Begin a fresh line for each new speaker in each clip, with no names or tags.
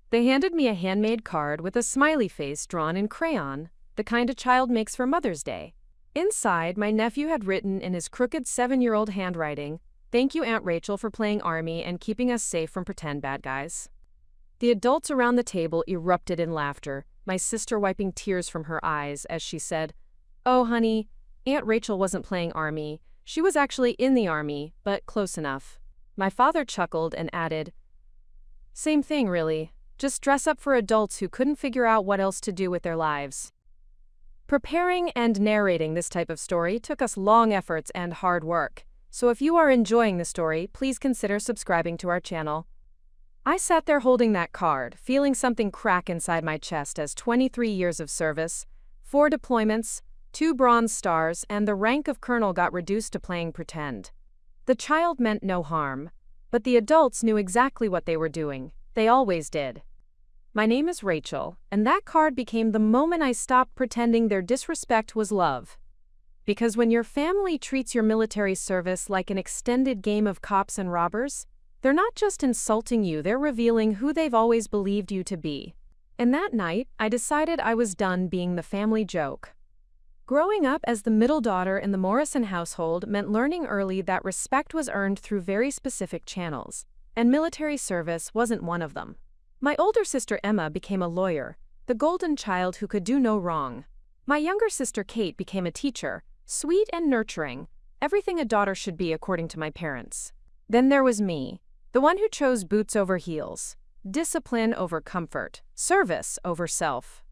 They handed me a handmade card with a smiley face drawn in crayon, the kind a child makes for Mother's Day. Inside, my nephew had written in his crooked 7-year-old handwriting, "Thank you, Aunt Rachel, for playing Army and keeping us safe from pretend bad guys." The adults around the table erupted in laughter, my sister wiping tears from her eyes as she said, "Oh, honey, Aunt Rachel wasn't playing Army. She was actually in the Army, but close enough." My father chuckled and added, "Same thing, really. Just dress up for adults who couldn't figure out what else to do with their lives." Preparing and narrating this type of story took us long efforts and hard work, so if you are enjoying the story, please consider subscribing to our channel. I sat there holding that card, feeling something crack inside my chest as 23 years of service, 4 deployments, 2 Bronze Stars, and the rank of colonel got reduced to playing pretend. The child meant no harm, but the adults knew exactly what they were doing. They always did. My name is Rachel, and that card became the moment I stopped pretending their disrespect was love. Because when your family treats your military service like an extended game of cops and robbers, they're not just insulting you, they're revealing who they've always believed you to be. And that night, I decided I was done being the family joke. Growing up as the middle daughter in the Morrison household meant learning early that respect was earned through very specific channels, and military service wasn't one of them. My older sister Emma became a lawyer, the golden child who could do no wrong. My younger sister Kate became a teacher, sweet and nurturing, everything a daughter should be according to my parents. Then there was me, the one who chose boots over heels, discipline over comfort, service over self.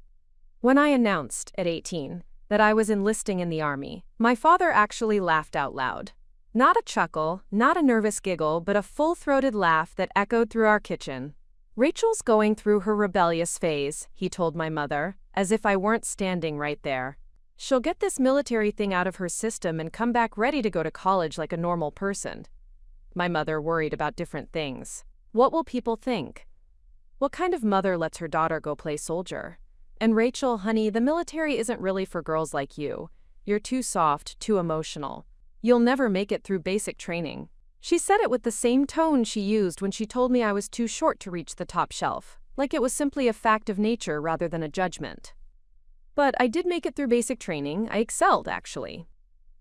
When I announced, at 18, that I was enlisting in the Army, my father actually laughed out loud. Not a chuckle, not a nervous giggle, but a full-throated laugh that echoed through our kitchen. "Rachel's going through her rebellious phase," he told my mother, as if I weren't standing right there. "She'll get this military thing out of her system and come back ready to go to college like a normal person." My mother worried about different things. What will people think? What kind of mother lets her daughter go play soldier? And Rachel, honey, the military isn't really for girls like you. You're too soft, too emotional. You'll never make it through basic training. She said it with the same tone she used when she told me I was too short to reach the top shelf, like it was simply a fact of nature rather than a judgment. But I did make it through basic training. I excelled, actually.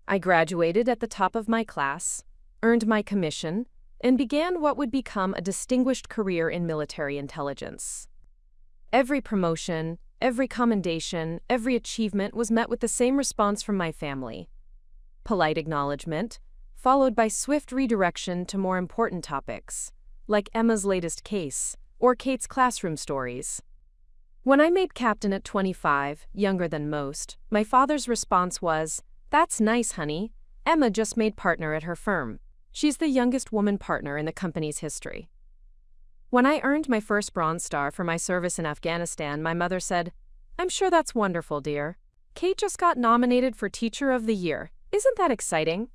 I graduated at the top of my class, earned my commission, and began what would become a distinguished career in military intelligence. Every promotion, every commendation, every achievement was met with the same response from my family. Polite acknowledgement, followed by swift redirection to more important topics, like Emma's latest case or Kate's classroom stories. When I made captain at 25, younger than most, my father's response was, "That's nice, honey. Emma just made partner at her firm. She's the youngest woman partner in the company's history." When I earned my first Bronze Star for my service in Afghanistan, my mother said, "I'm sure that's wonderful, dear. Kate just got nominated for Teacher of the Year. Isn't that exciting?"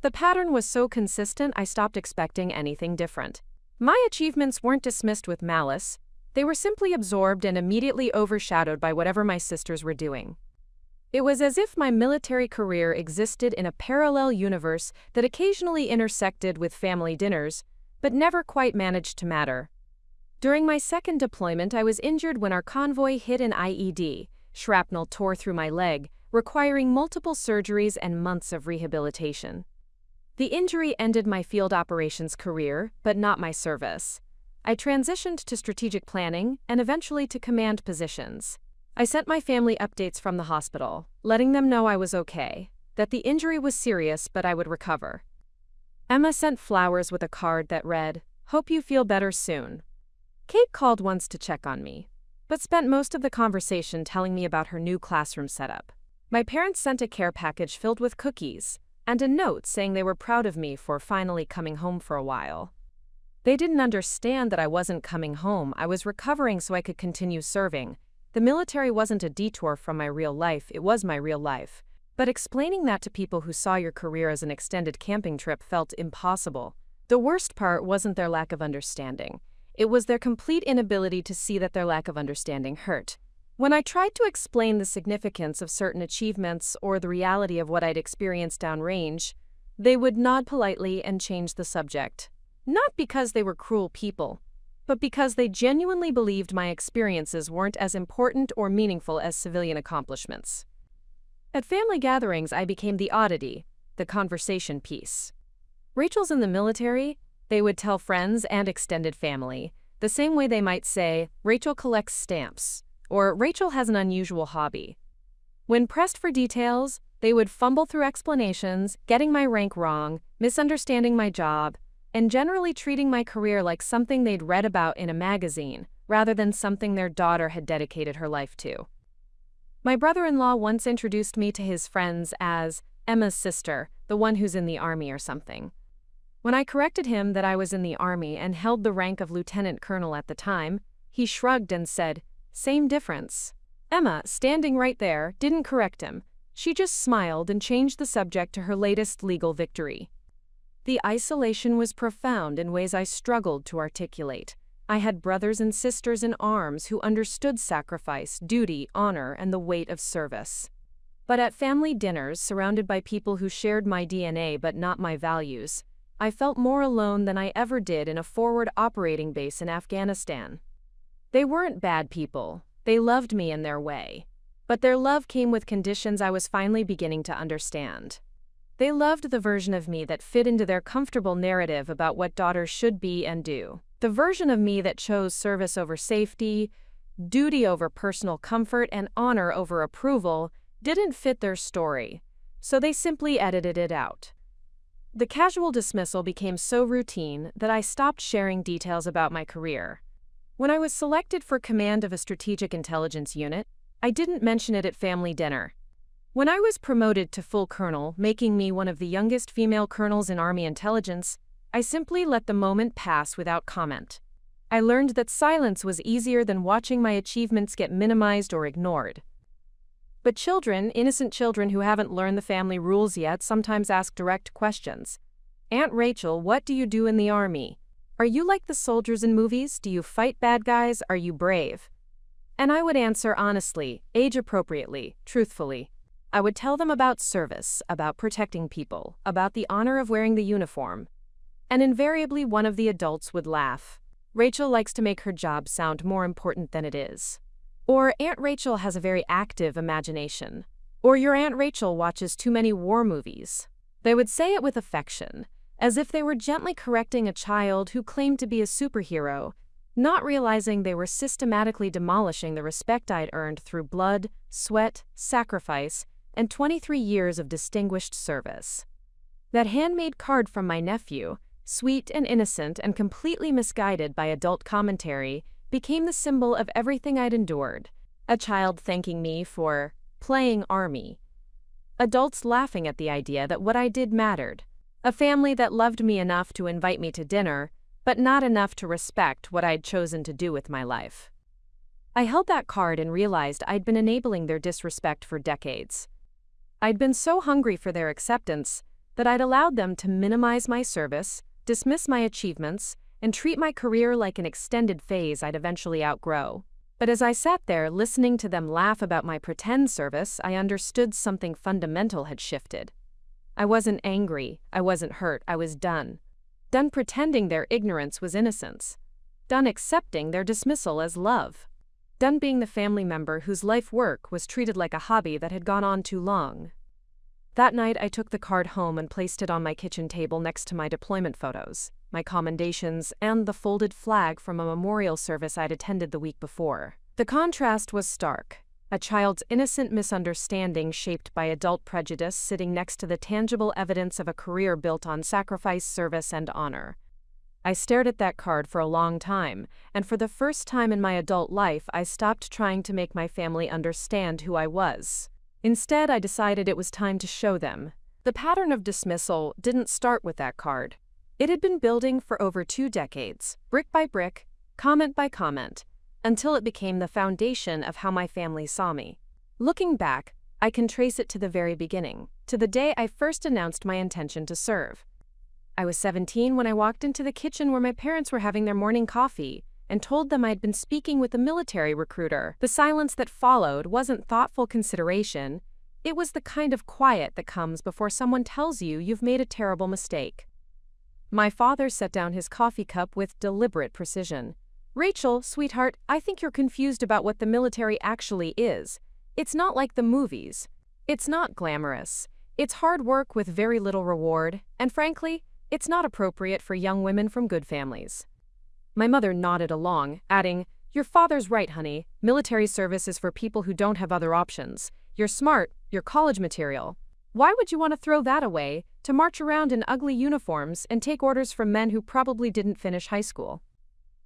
The pattern was so consistent I stopped expecting anything different. My achievements weren't dismissed with malice. They were simply absorbed and immediately overshadowed by whatever my sisters were doing. It was as if my military career existed in a parallel universe that occasionally intersected with family dinners, but never quite managed to matter. During my second deployment, I was injured when our convoy hit an IED. Shrapnel tore through my leg, requiring multiple surgeries and months of rehabilitation. The injury ended my field operations career, but not my service. I transitioned to strategic planning and eventually to command positions. I sent my family updates from the hospital, letting them know I was okay, that the injury was serious but I would recover. Emma sent flowers with a card that read, "Hope you feel better soon." Kate called once to check on me, but spent most of the conversation telling me about her new classroom setup. My parents sent a care package filled with cookies and a note saying they were proud of me for finally coming home for a while. They didn't understand that I wasn't coming home. I was recovering so I could continue serving. The military wasn't a detour from my real life, it was my real life. But explaining that to people who saw your career as an extended camping trip felt impossible. The worst part wasn't their lack of understanding. It was their complete inability to see that their lack of understanding hurt. When I tried to explain the significance of certain achievements or the reality of what I'd experienced downrange, they would nod politely and change the subject. Not because they were cruel people, but because they genuinely believed my experiences weren't as important or meaningful as civilian accomplishments. At family gatherings, I became the oddity, the conversation piece. Rachel's in the military, they would tell friends and extended family, the same way they might say, Rachel collects stamps, or Rachel has an unusual hobby. When pressed for details, they would fumble through explanations, getting my rank wrong, misunderstanding my job, and generally treating my career like something they'd read about in a magazine, rather than something their daughter had dedicated her life to. My brother-in-law once introduced me to his friends as Emma's sister, the one who's in the army or something. When I corrected him that I was in the army and held the rank of lieutenant colonel at the time, he shrugged and said, "Same difference." Emma, standing right there, didn't correct him. She just smiled and changed the subject to her latest legal victory. The isolation was profound in ways I struggled to articulate. I had brothers and sisters in arms who understood sacrifice, duty, honor, and the weight of service. But at family dinners, surrounded by people who shared my DNA but not my values, I felt more alone than I ever did in a forward operating base in Afghanistan. They weren't bad people. They loved me in their way. But their love came with conditions I was finally beginning to understand. They loved the version of me that fit into their comfortable narrative about what daughters should be and do. The version of me that chose service over safety, duty over personal comfort, and honor over approval didn't fit their story, so they simply edited it out. The casual dismissal became so routine that I stopped sharing details about my career. When I was selected for command of a strategic intelligence unit, I didn't mention it at family dinner. When I was promoted to full colonel, making me one of the youngest female colonels in Army intelligence, I simply let the moment pass without comment. I learned that silence was easier than watching my achievements get minimized or ignored. But children, innocent children who haven't learned the family rules yet, sometimes ask direct questions. "Aunt Rachel, what do you do in the Army? Are you like the soldiers in movies? Do you fight bad guys? Are you brave?" And I would answer honestly, age-appropriately, truthfully. I would tell them about service, about protecting people, about the honor of wearing the uniform. And invariably one of the adults would laugh. "Rachel likes to make her job sound more important than it is." Or, "Aunt Rachel has a very active imagination." Or, "Your Aunt Rachel watches too many war movies." They would say it with affection, as if they were gently correcting a child who claimed to be a superhero, not realizing they were systematically demolishing the respect I'd earned through blood, sweat, sacrifice, and 23 years of distinguished service. That handmade card from my nephew, sweet and innocent and completely misguided by adult commentary, became the symbol of everything I'd endured. A child thanking me for playing Army. Adults laughing at the idea that what I did mattered. A family that loved me enough to invite me to dinner, but not enough to respect what I'd chosen to do with my life. I held that card and realized I'd been enabling their disrespect for decades. I'd been so hungry for their acceptance that I'd allowed them to minimize my service, dismiss my achievements, and treat my career like an extended phase I'd eventually outgrow. But as I sat there listening to them laugh about my pretend service, I understood something fundamental had shifted. I wasn't angry, I wasn't hurt, I was done. Done pretending their ignorance was innocence. Done accepting their dismissal as love. Done being the family member whose life work was treated like a hobby that had gone on too long. That night I took the card home and placed it on my kitchen table next to my deployment photos, my commendations, and the folded flag from a memorial service I'd attended the week before. The contrast was stark. A child's innocent misunderstanding shaped by adult prejudice sitting next to the tangible evidence of a career built on sacrifice, service, and honor. I stared at that card for a long time, and for the first time in my adult life, I stopped trying to make my family understand who I was. Instead, I decided it was time to show them. The pattern of dismissal didn't start with that card. It had been building for over 2 decades, brick by brick, comment by comment, until it became the foundation of how my family saw me. Looking back, I can trace it to the very beginning, to the day I first announced my intention to serve. I was 17 when I walked into the kitchen where my parents were having their morning coffee and told them I'd been speaking with a military recruiter. The silence that followed wasn't thoughtful consideration. It was the kind of quiet that comes before someone tells you you've made a terrible mistake. My father set down his coffee cup with deliberate precision. Rachel, sweetheart, I think you're confused about what the military actually is. It's not like the movies. It's not glamorous. It's hard work with very little reward, and frankly, it's not appropriate for young women from good families. My mother nodded along, adding, "Your father's right, honey. Military service is for people who don't have other options. You're smart, you're college material. Why would you want to throw that away, to march around in ugly uniforms and take orders from men who probably didn't finish high school?"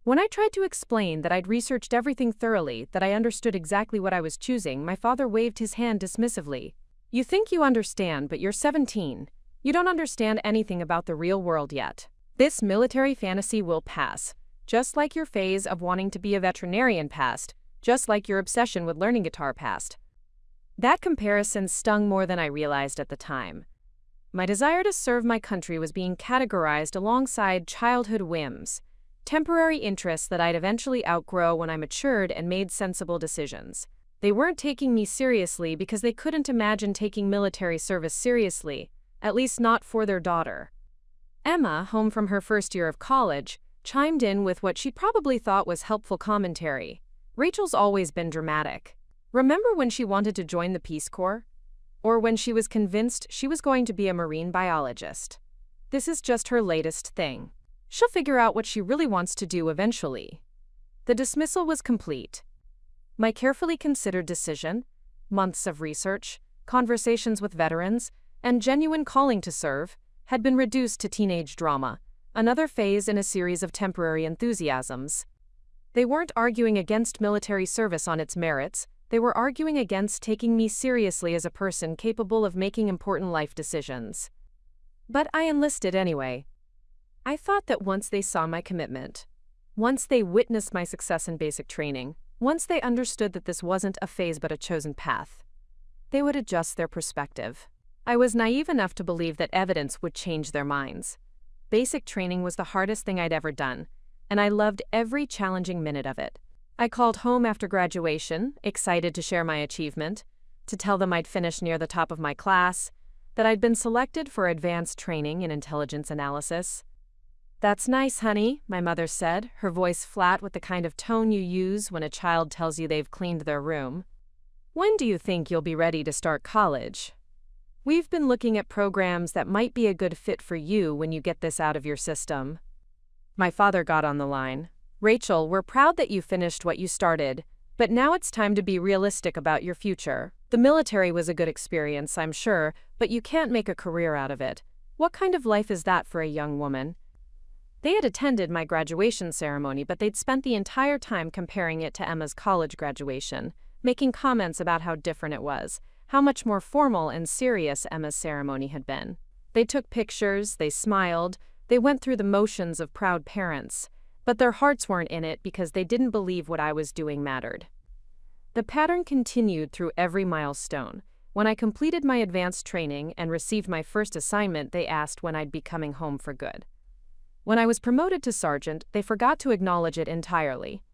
When I tried to explain that I'd researched everything thoroughly, that I understood exactly what I was choosing, my father waved his hand dismissively. "You think you understand, but you're 17. You don't understand anything about the real world yet. This military fantasy will pass. Just like your phase of wanting to be a veterinarian passed, just like your obsession with learning guitar passed." That comparison stung more than I realized at the time. My desire to serve my country was being categorized alongside childhood whims, temporary interests that I'd eventually outgrow when I matured and made sensible decisions. They weren't taking me seriously because they couldn't imagine taking military service seriously, at least not for their daughter. Emma, home from her first year of college, chimed in with what she probably thought was helpful commentary. "Rachel's always been dramatic. Remember when she wanted to join the Peace Corps? Or when she was convinced she was going to be a marine biologist? This is just her latest thing. She'll figure out what she really wants to do eventually." The dismissal was complete. My carefully considered decision, months of research, conversations with veterans, and genuine calling to serve, had been reduced to teenage drama, another phase in a series of temporary enthusiasms. They weren't arguing against military service on its merits, they were arguing against taking me seriously as a person capable of making important life decisions. But I enlisted anyway. I thought that once they saw my commitment, once they witnessed my success in basic training, once they understood that this wasn't a phase but a chosen path, they would adjust their perspective. I was naive enough to believe that evidence would change their minds. Basic training was the hardest thing I'd ever done, and I loved every challenging minute of it. I called home after graduation, excited to share my achievement, to tell them I'd finished near the top of my class, that I'd been selected for advanced training in intelligence analysis. "That's nice, honey," my mother said, her voice flat with the kind of tone you use when a child tells you they've cleaned their room. "When do you think you'll be ready to start college? We've been looking at programs that might be a good fit for you when you get this out of your system." My father got on the line. "Rachel, we're proud that you finished what you started, but now it's time to be realistic about your future. The military was a good experience, I'm sure, but you can't make a career out of it. What kind of life is that for a young woman?" They had attended my graduation ceremony, but they'd spent the entire time comparing it to Emma's college graduation, making comments about how different it was, how much more formal and serious Emma's ceremony had been. They took pictures, they smiled, they went through the motions of proud parents, but their hearts weren't in it because they didn't believe what I was doing mattered. The pattern continued through every milestone. When I completed my advanced training and received my first assignment, they asked when I'd be coming home for good. When I was promoted to sergeant, they forgot to acknowledge it entirely.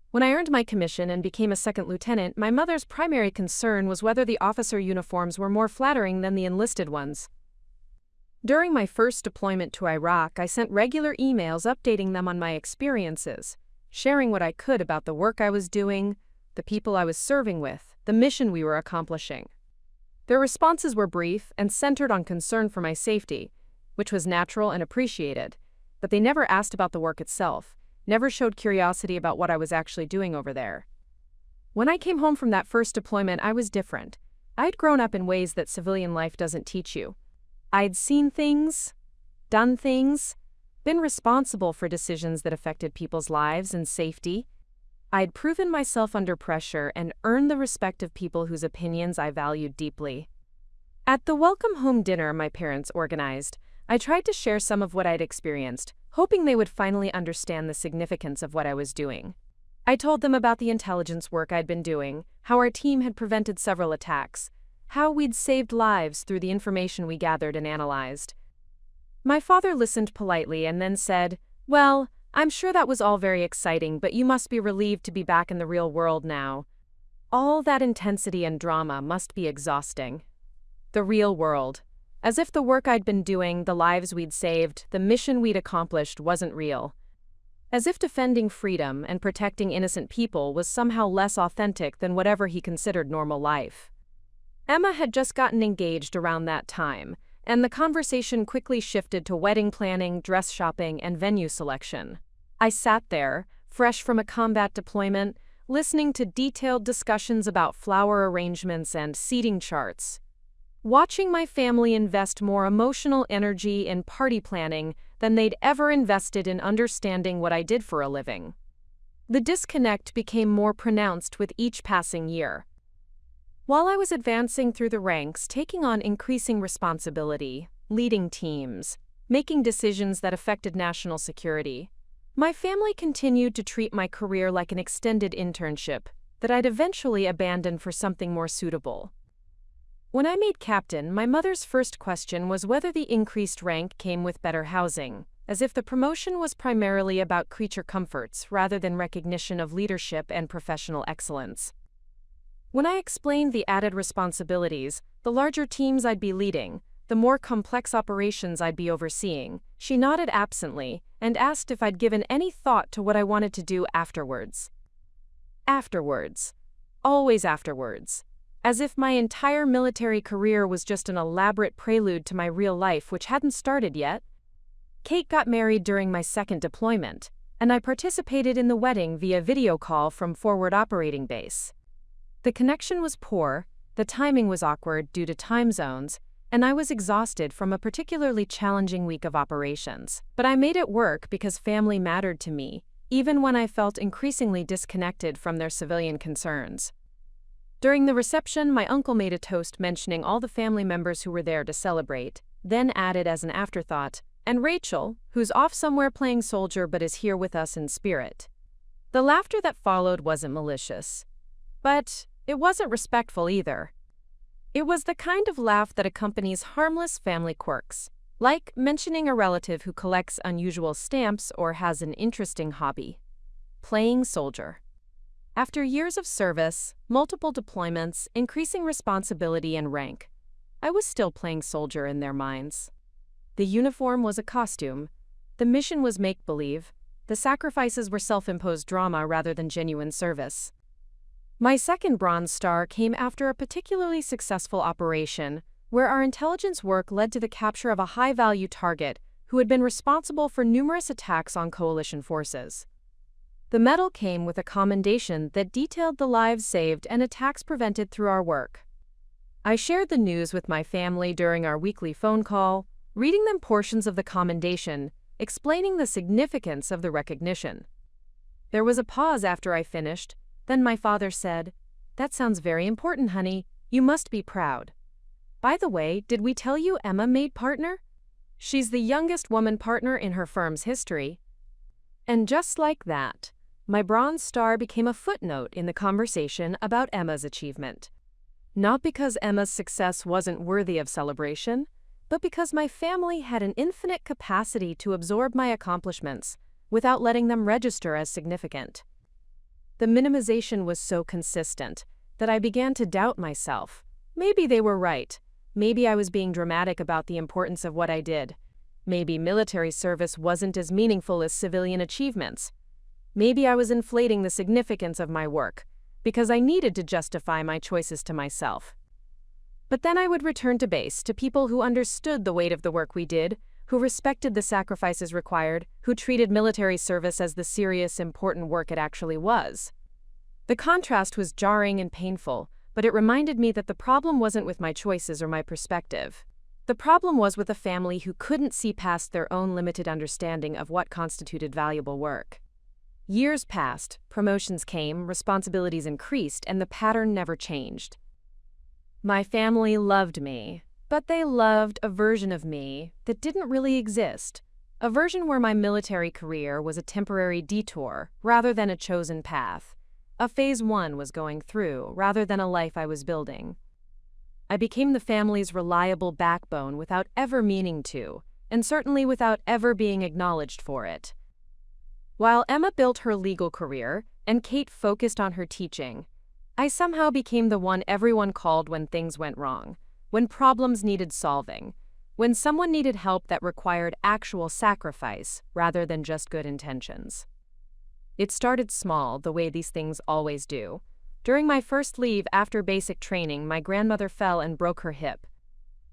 When I earned my commission and became a second lieutenant, my mother's primary concern was whether the officer uniforms were more flattering than the enlisted ones. During my first deployment to Iraq, I sent regular emails updating them on my experiences, sharing what I could about the work I was doing, the people I was serving with, the mission we were accomplishing. Their responses were brief and centered on concern for my safety, which was natural and appreciated, but they never asked about the work itself, never showed curiosity about what I was actually doing over there. When I came home from that first deployment, I was different. I'd grown up in ways that civilian life doesn't teach you. I'd seen things, done things, been responsible for decisions that affected people's lives and safety. I'd proven myself under pressure and earned the respect of people whose opinions I valued deeply. At the welcome home dinner my parents organized, I tried to share some of what I'd experienced, hoping they would finally understand the significance of what I was doing. I told them about the intelligence work I'd been doing, how our team had prevented several attacks, how we'd saved lives through the information we gathered and analyzed. My father listened politely and then said, "Well, I'm sure that was all very exciting, but you must be relieved to be back in the real world now. All that intensity and drama must be exhausting." The real world. As if the work I'd been doing, the lives we'd saved, the mission we'd accomplished wasn't real. as if defending freedom and protecting innocent people was somehow less authentic than whatever he considered normal life. Emma had just gotten engaged around that time, and the conversation quickly shifted to wedding planning, dress shopping, and venue selection. I sat there, fresh from a combat deployment, listening to detailed discussions about flower arrangements and seating charts. Watching my family invest more emotional energy in party planning than they'd ever invested in understanding what I did for a living. The disconnect became more pronounced with each passing year. While I was advancing through the ranks, taking on increasing responsibility, leading teams, making decisions that affected national security, my family continued to treat my career like an extended internship that I'd eventually abandon for something more suitable. When I made captain, my mother's first question was whether the increased rank came with better housing, as if the promotion was primarily about creature comforts rather than recognition of leadership and professional excellence. When I explained the added responsibilities, the larger teams I'd be leading, the more complex operations I'd be overseeing, she nodded absently and asked if I'd given any thought to what I wanted to do afterwards. Afterwards. Always afterwards. As if my entire military career was just an elaborate prelude to my real life which hadn't started yet. Kate got married during my second deployment, and I participated in the wedding via video call from forward operating base. The connection was poor, the timing was awkward due to time zones, and I was exhausted from a particularly challenging week of operations. But I made it work because family mattered to me, even when I felt increasingly disconnected from their civilian concerns. During the reception, my uncle made a toast mentioning all the family members who were there to celebrate, then added as an afterthought, "And Rachel, who's off somewhere playing soldier but is here with us in spirit." The laughter that followed wasn't malicious. But it wasn't respectful either. It was the kind of laugh that accompanies harmless family quirks, like mentioning a relative who collects unusual stamps or has an interesting hobby. Playing soldier. After years of service, multiple deployments, increasing responsibility and rank, I was still playing soldier in their minds. The uniform was a costume. The mission was make-believe. The sacrifices were self-imposed drama rather than genuine service. My second Bronze Star came after a particularly successful operation where our intelligence work led to the capture of a high-value target who had been responsible for numerous attacks on coalition forces. The medal came with a commendation that detailed the lives saved and attacks prevented through our work. I shared the news with my family during our weekly phone call, reading them portions of the commendation, explaining the significance of the recognition. There was a pause after I finished. Then my father said, "That sounds very important, honey. You must be proud. By the way, did we tell you Emma made partner? She's the youngest woman partner in her firm's history." And just like that, my Bronze Star became a footnote in the conversation about Emma's achievement. Not because Emma's success wasn't worthy of celebration, but because my family had an infinite capacity to absorb my accomplishments without letting them register as significant. The minimization was so consistent that I began to doubt myself. Maybe they were right. Maybe I was being dramatic about the importance of what I did. Maybe military service wasn't as meaningful as civilian achievements. Maybe I was inflating the significance of my work because I needed to justify my choices to myself. But then I would return to base, to people who understood the weight of the work we did, who respected the sacrifices required, who treated military service as the serious, important work it actually was. The contrast was jarring and painful, but it reminded me that the problem wasn't with my choices or my perspective. The problem was with a family who couldn't see past their own limited understanding of what constituted valuable work. Years passed, promotions came, responsibilities increased, and the pattern never changed. My family loved me, but they loved a version of me that didn't really exist, a version where my military career was a temporary detour rather than a chosen path, a phase one was going through rather than a life I was building. I became the family's reliable backbone without ever meaning to, and certainly without ever being acknowledged for it. While Emma built her legal career and Kate focused on her teaching, I somehow became the one everyone called when things went wrong, when problems needed solving, when someone needed help that required actual sacrifice rather than just good intentions. It started small, the way these things always do. During my first leave after basic training, my grandmother fell and broke her hip.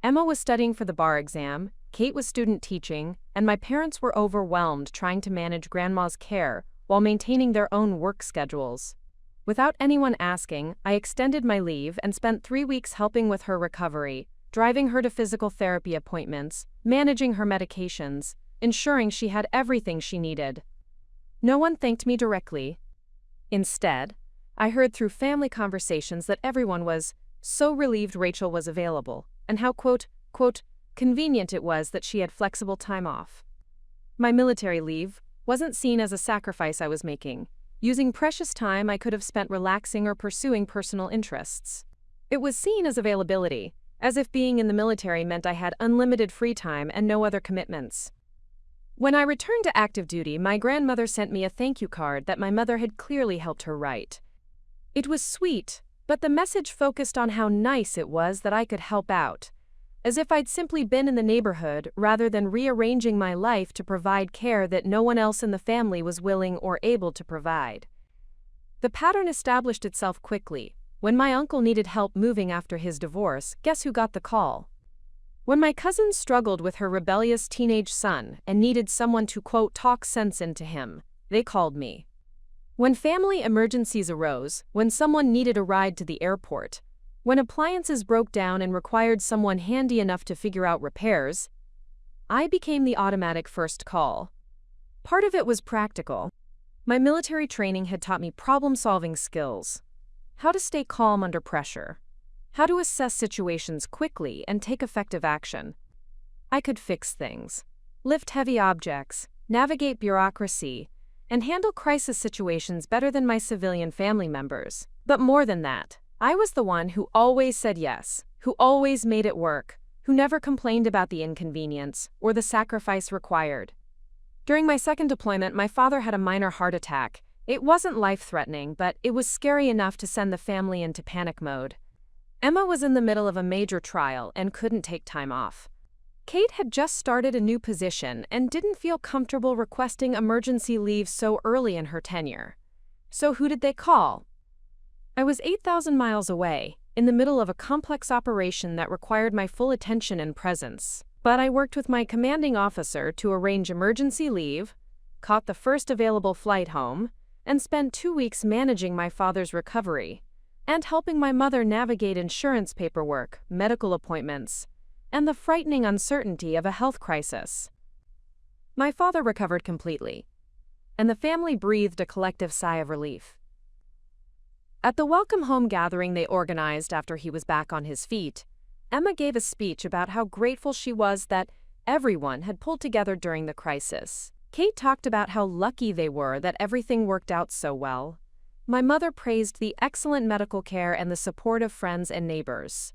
Emma was studying for the bar exam, Kate was student teaching, and my parents were overwhelmed trying to manage Grandma's care while maintaining their own work schedules. Without anyone asking, I extended my leave and spent 3 weeks helping with her recovery, driving her to physical therapy appointments, managing her medications, ensuring she had everything she needed. No one thanked me directly. Instead, I heard through family conversations that everyone was so relieved Rachel was available, and how, quote, convenient it was that she had flexible time off. My military leave wasn't seen as a sacrifice I was making, using precious time I could have spent relaxing or pursuing personal interests. It was seen as availability, as if being in the military meant I had unlimited free time and no other commitments. When I returned to active duty, my grandmother sent me a thank you card that my mother had clearly helped her write. It was sweet, but the message focused on how nice it was that I could help out, as if I'd simply been in the neighborhood rather than rearranging my life to provide care that no one else in the family was willing or able to provide. The pattern established itself quickly. When my uncle needed help moving after his divorce, guess who got the call? When my cousin struggled with her rebellious teenage son and needed someone to, quote, talk sense into him, they called me. When family emergencies arose, when someone needed a ride to the airport, when appliances broke down and required someone handy enough to figure out repairs, I became the automatic first call. Part of it was practical. My military training had taught me problem-solving skills, how to stay calm under pressure, how to assess situations quickly and take effective action. I could fix things, lift heavy objects, navigate bureaucracy, and handle crisis situations better than my civilian family members. But more than that, I was the one who always said yes, who always made it work, who never complained about the inconvenience or the sacrifice required. During my second deployment, my father had a minor heart attack. It wasn't life-threatening, but it was scary enough to send the family into panic mode. Emma was in the middle of a major trial and couldn't take time off. Kate had just started a new position and didn't feel comfortable requesting emergency leave so early in her tenure. So who did they call? I was 8,000 miles away, in the middle of a complex operation that required my full attention and presence. But I worked with my commanding officer to arrange emergency leave, caught the first available flight home, and spent 2 weeks managing my father's recovery and helping my mother navigate insurance paperwork, medical appointments, and the frightening uncertainty of a health crisis. My father recovered completely, and the family breathed a collective sigh of relief. At the welcome home gathering they organized after he was back on his feet, Emma gave a speech about how grateful she was that everyone had pulled together during the crisis. Kate talked about how lucky they were that everything worked out so well. My mother praised the excellent medical care and the support of friends and neighbors.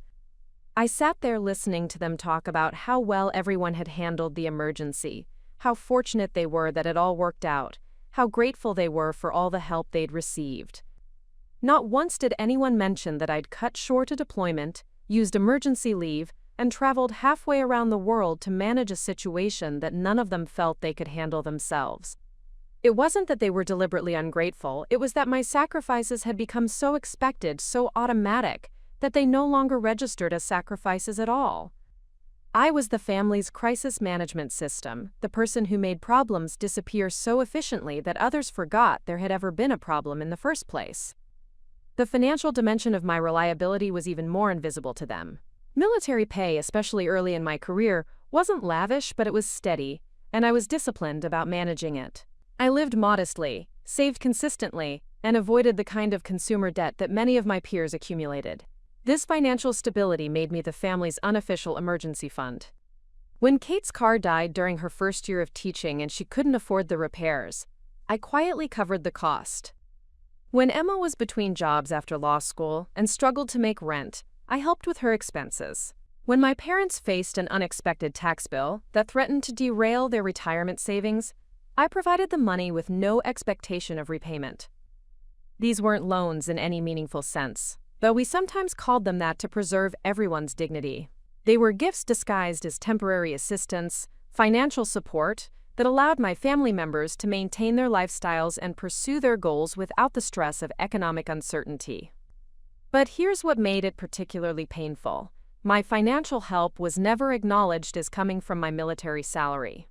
I sat there listening to them talk about how well everyone had handled the emergency, how fortunate they were that it all worked out, how grateful they were for all the help they'd received. Not once did anyone mention that I'd cut short a deployment, used emergency leave, and traveled halfway around the world to manage a situation that none of them felt they could handle themselves. It wasn't that they were deliberately ungrateful, it was that my sacrifices had become so expected, so automatic, that they no longer registered as sacrifices at all. I was the family's crisis management system, the person who made problems disappear so efficiently that others forgot there had ever been a problem in the first place. The financial dimension of my reliability was even more invisible to them. Military pay, especially early in my career, wasn't lavish, but it was steady, and I was disciplined about managing it. I lived modestly, saved consistently, and avoided the kind of consumer debt that many of my peers accumulated. This financial stability made me the family's unofficial emergency fund. When Kate's car died during her first year of teaching and she couldn't afford the repairs, I quietly covered the cost. When Emma was between jobs after law school and struggled to make rent, I helped with her expenses. When my parents faced an unexpected tax bill that threatened to derail their retirement savings, I provided the money with no expectation of repayment. These weren't loans in any meaningful sense, though we sometimes called them that to preserve everyone's dignity. They were gifts disguised as temporary assistance, financial support, that allowed my family members to maintain their lifestyles and pursue their goals without the stress of economic uncertainty. But here's what made it particularly painful. My financial help was never acknowledged as coming from my military salary.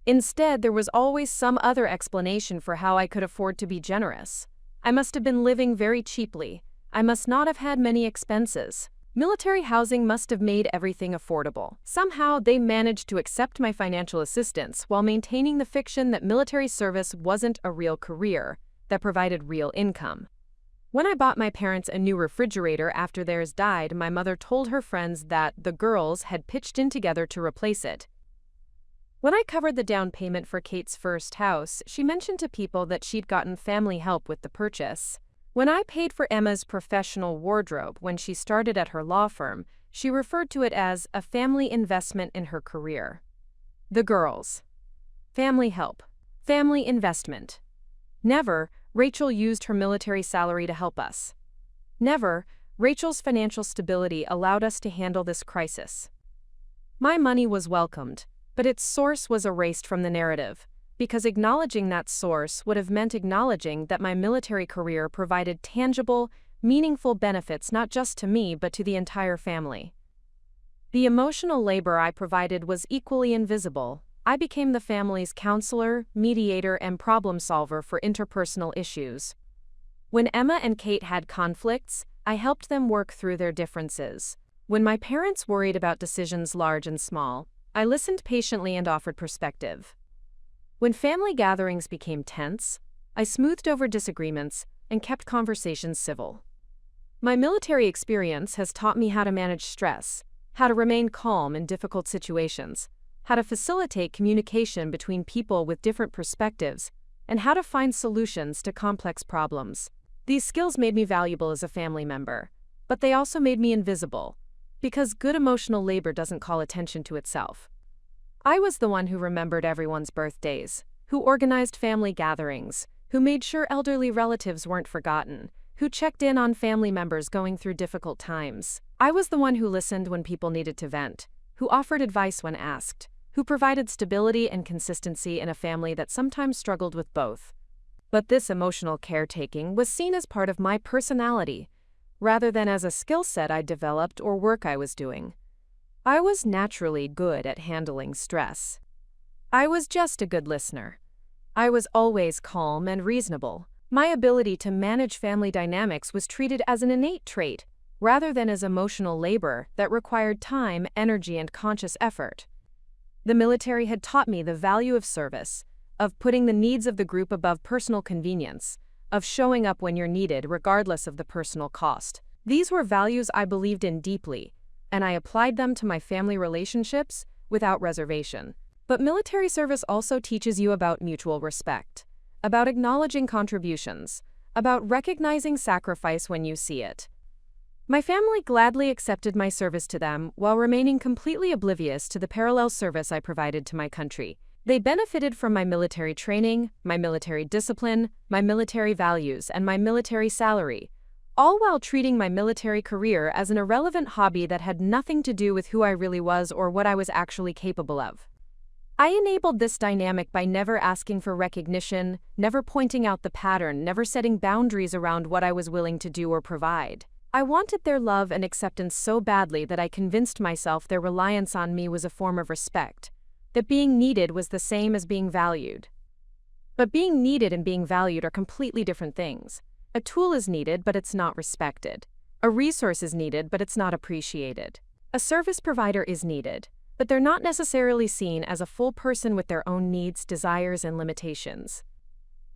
Instead, there was always some other explanation for how I could afford to be generous. I must have been living very cheaply. I must not have had many expenses. Military housing must have made everything affordable. Somehow, they managed to accept my financial assistance while maintaining the fiction that military service wasn't a real career that provided real income. When I bought my parents a new refrigerator after theirs died, my mother told her friends that the girls had pitched in together to replace it. When I covered the down payment for Kate's first house, she mentioned to people that she'd gotten family help with the purchase. When I paid for Emma's professional wardrobe when she started at her law firm, she referred to it as a family investment in her career. The girls. Family help. Family investment. Never, Rachel used her military salary to help us. Never, Rachel's financial stability allowed us to handle this crisis. My money was welcomed, but its source was erased from the narrative, because acknowledging that source would have meant acknowledging that my military career provided tangible, meaningful benefits not just to me but to the entire family. The emotional labor I provided was equally invisible. I became the family's counselor, mediator, and problem solver for interpersonal issues. When Emma and Kate had conflicts, I helped them work through their differences. When my parents worried about decisions large and small, I listened patiently and offered perspective. When family gatherings became tense, I smoothed over disagreements and kept conversations civil. My military experience has taught me how to manage stress, how to remain calm in difficult situations, how to facilitate communication between people with different perspectives, and how to find solutions to complex problems. These skills made me valuable as a family member, but they also made me invisible, because good emotional labor doesn't call attention to itself. I was the one who remembered everyone's birthdays, who organized family gatherings, who made sure elderly relatives weren't forgotten, who checked in on family members going through difficult times. I was the one who listened when people needed to vent, who offered advice when asked, who provided stability and consistency in a family that sometimes struggled with both. But this emotional caretaking was seen as part of my personality, rather than as a skill set I'd developed or work I was doing. I was naturally good at handling stress. I was just a good listener. I was always calm and reasonable. My ability to manage family dynamics was treated as an innate trait, rather than as emotional labor that required time, energy, and conscious effort. The military had taught me the value of service, of putting the needs of the group above personal convenience, of showing up when you're needed regardless of the personal cost. These were values I believed in deeply, and I applied them to my family relationships without reservation. But military service also teaches you about mutual respect, about acknowledging contributions, about recognizing sacrifice when you see it. My family gladly accepted my service to them while remaining completely oblivious to the parallel service I provided to my country. They benefited from my military training, my military discipline, my military values, and my military salary, all while treating my military career as an irrelevant hobby that had nothing to do with who I really was or what I was actually capable of. I enabled this dynamic by never asking for recognition, never pointing out the pattern, never setting boundaries around what I was willing to do or provide. I wanted their love and acceptance so badly that I convinced myself their reliance on me was a form of respect, that being needed was the same as being valued. But being needed and being valued are completely different things. A tool is needed, but it's not respected. A resource is needed, but it's not appreciated. A service provider is needed, but they're not necessarily seen as a full person with their own needs, desires, and limitations.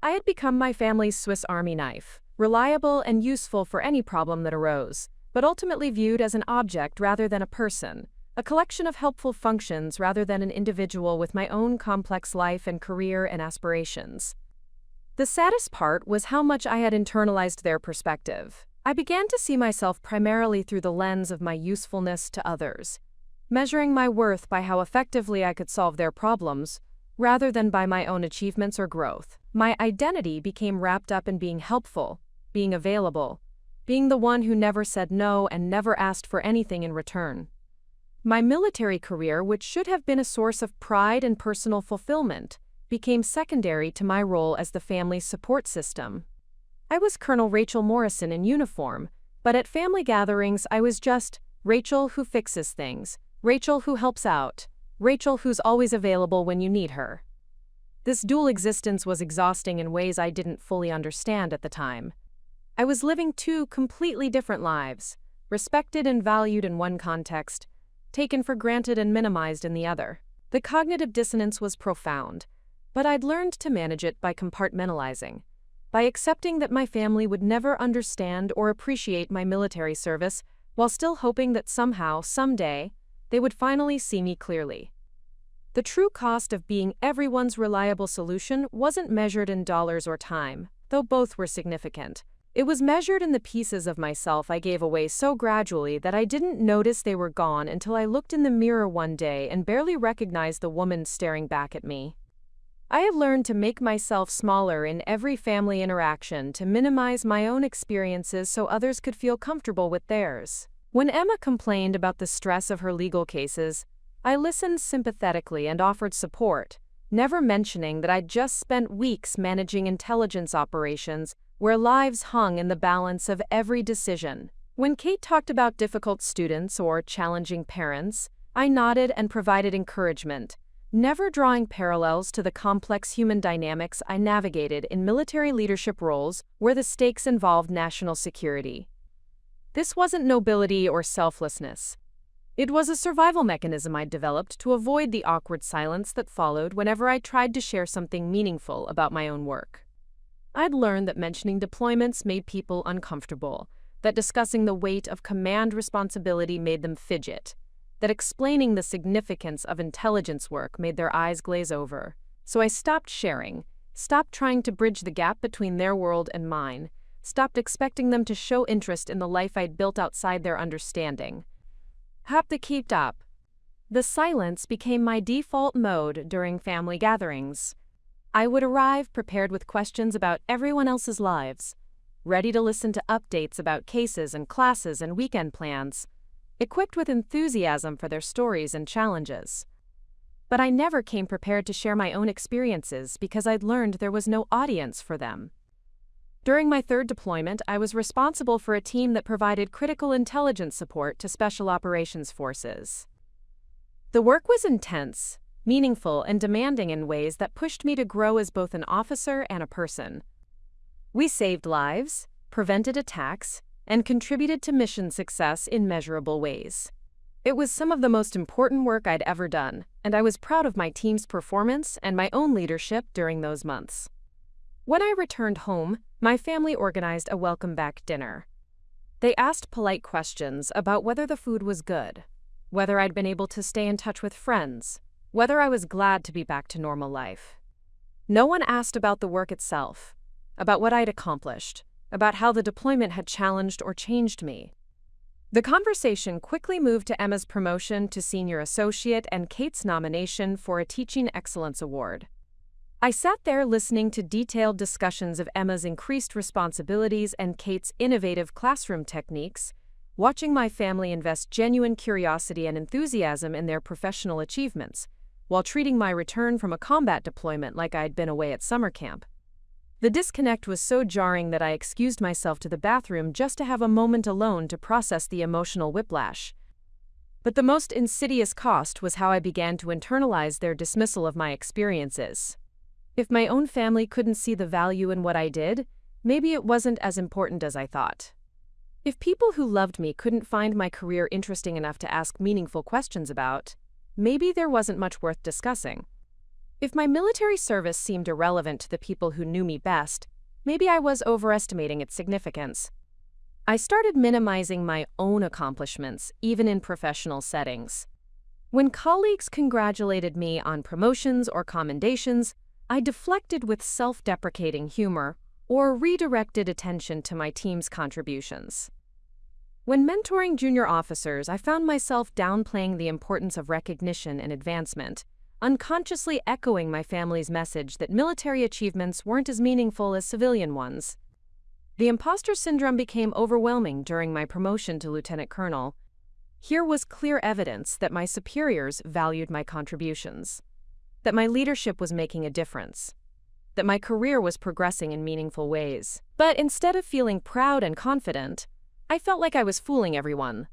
I had become my family's Swiss Army knife, reliable and useful for any problem that arose, but ultimately viewed as an object rather than a person, a collection of helpful functions rather than an individual with my own complex life and career and aspirations. The saddest part was how much I had internalized their perspective. I began to see myself primarily through the lens of my usefulness to others, measuring my worth by how effectively I could solve their problems, rather than by my own achievements or growth. My identity became wrapped up in being helpful, being available, being the one who never said no and never asked for anything in return. My military career, which should have been a source of pride and personal fulfillment, became secondary to my role as the family's support system. I was Colonel Rachel Morrison in uniform, but at family gatherings I was just Rachel who fixes things, Rachel who helps out, Rachel who's always available when you need her. This dual existence was exhausting in ways I didn't fully understand at the time. I was living two completely different lives, respected and valued in one context, taken for granted and minimized in the other. The cognitive dissonance was profound, but I'd learned to manage it by compartmentalizing, by accepting that my family would never understand or appreciate my military service, while still hoping that somehow, someday, they would finally see me clearly. The true cost of being everyone's reliable solution wasn't measured in dollars or time, though both were significant. It was measured in the pieces of myself I gave away so gradually that I didn't notice they were gone until I looked in the mirror one day and barely recognized the woman staring back at me. I had learned to make myself smaller in every family interaction to minimize my own experiences so others could feel comfortable with theirs. When Emma complained about the stress of her legal cases, I listened sympathetically and offered support, never mentioning that I'd just spent weeks managing intelligence operations where lives hung in the balance of every decision. When Kate talked about difficult students or challenging parents, I nodded and provided encouragement, never drawing parallels to the complex human dynamics I navigated in military leadership roles where the stakes involved national security. This wasn't nobility or selflessness. It was a survival mechanism I'd developed to avoid the awkward silence that followed whenever I tried to share something meaningful about my own work. I'd learned that mentioning deployments made people uncomfortable, that discussing the weight of command responsibility made them fidget, that explaining the significance of intelligence work made their eyes glaze over. So I stopped sharing, stopped trying to bridge the gap between their world and mine, stopped expecting them to show interest in the life I'd built outside their understanding. Have to keep up. The silence became my default mode during family gatherings. I would arrive prepared with questions about everyone else's lives, ready to listen to updates about cases and classes and weekend plans, equipped with enthusiasm for their stories and challenges. But I never came prepared to share my own experiences because I'd learned there was no audience for them. During my third deployment, I was responsible for a team that provided critical intelligence support to Special Operations Forces. The work was intense, meaningful, and demanding in ways that pushed me to grow as both an officer and a person. We saved lives, prevented attacks, and contributed to mission success in measurable ways. It was some of the most important work I'd ever done, and I was proud of my team's performance and my own leadership during those months. When I returned home, my family organized a welcome-back dinner. They asked polite questions about whether the food was good, whether I'd been able to stay in touch with friends, whether I was glad to be back to normal life. No one asked about the work itself, about what I'd accomplished, about how the deployment had challenged or changed me. The conversation quickly moved to Emma's promotion to senior associate and Kate's nomination for a Teaching Excellence Award. I sat there listening to detailed discussions of Emma's increased responsibilities and Kate's innovative classroom techniques, watching my family invest genuine curiosity and enthusiasm in their professional achievements, while treating my return from a combat deployment like I'd been away at summer camp. The disconnect was so jarring that I excused myself to the bathroom just to have a moment alone to process the emotional whiplash. But the most insidious cost was how I began to internalize their dismissal of my experiences. If my own family couldn't see the value in what I did, maybe it wasn't as important as I thought. If people who loved me couldn't find my career interesting enough to ask meaningful questions about, maybe there wasn't much worth discussing. If my military service seemed irrelevant to the people who knew me best, maybe I was overestimating its significance. I started minimizing my own accomplishments, even in professional settings. When colleagues congratulated me on promotions or commendations, I deflected with self-deprecating humor or redirected attention to my team's contributions. When mentoring junior officers, I found myself downplaying the importance of recognition and advancement, unconsciously echoing my family's message that military achievements weren't as meaningful as civilian ones. The imposter syndrome became overwhelming during my promotion to lieutenant colonel. Here was clear evidence that my superiors valued my contributions, that my leadership was making a difference, that my career was progressing in meaningful ways. But instead of feeling proud and confident, I felt like I was fooling everyone.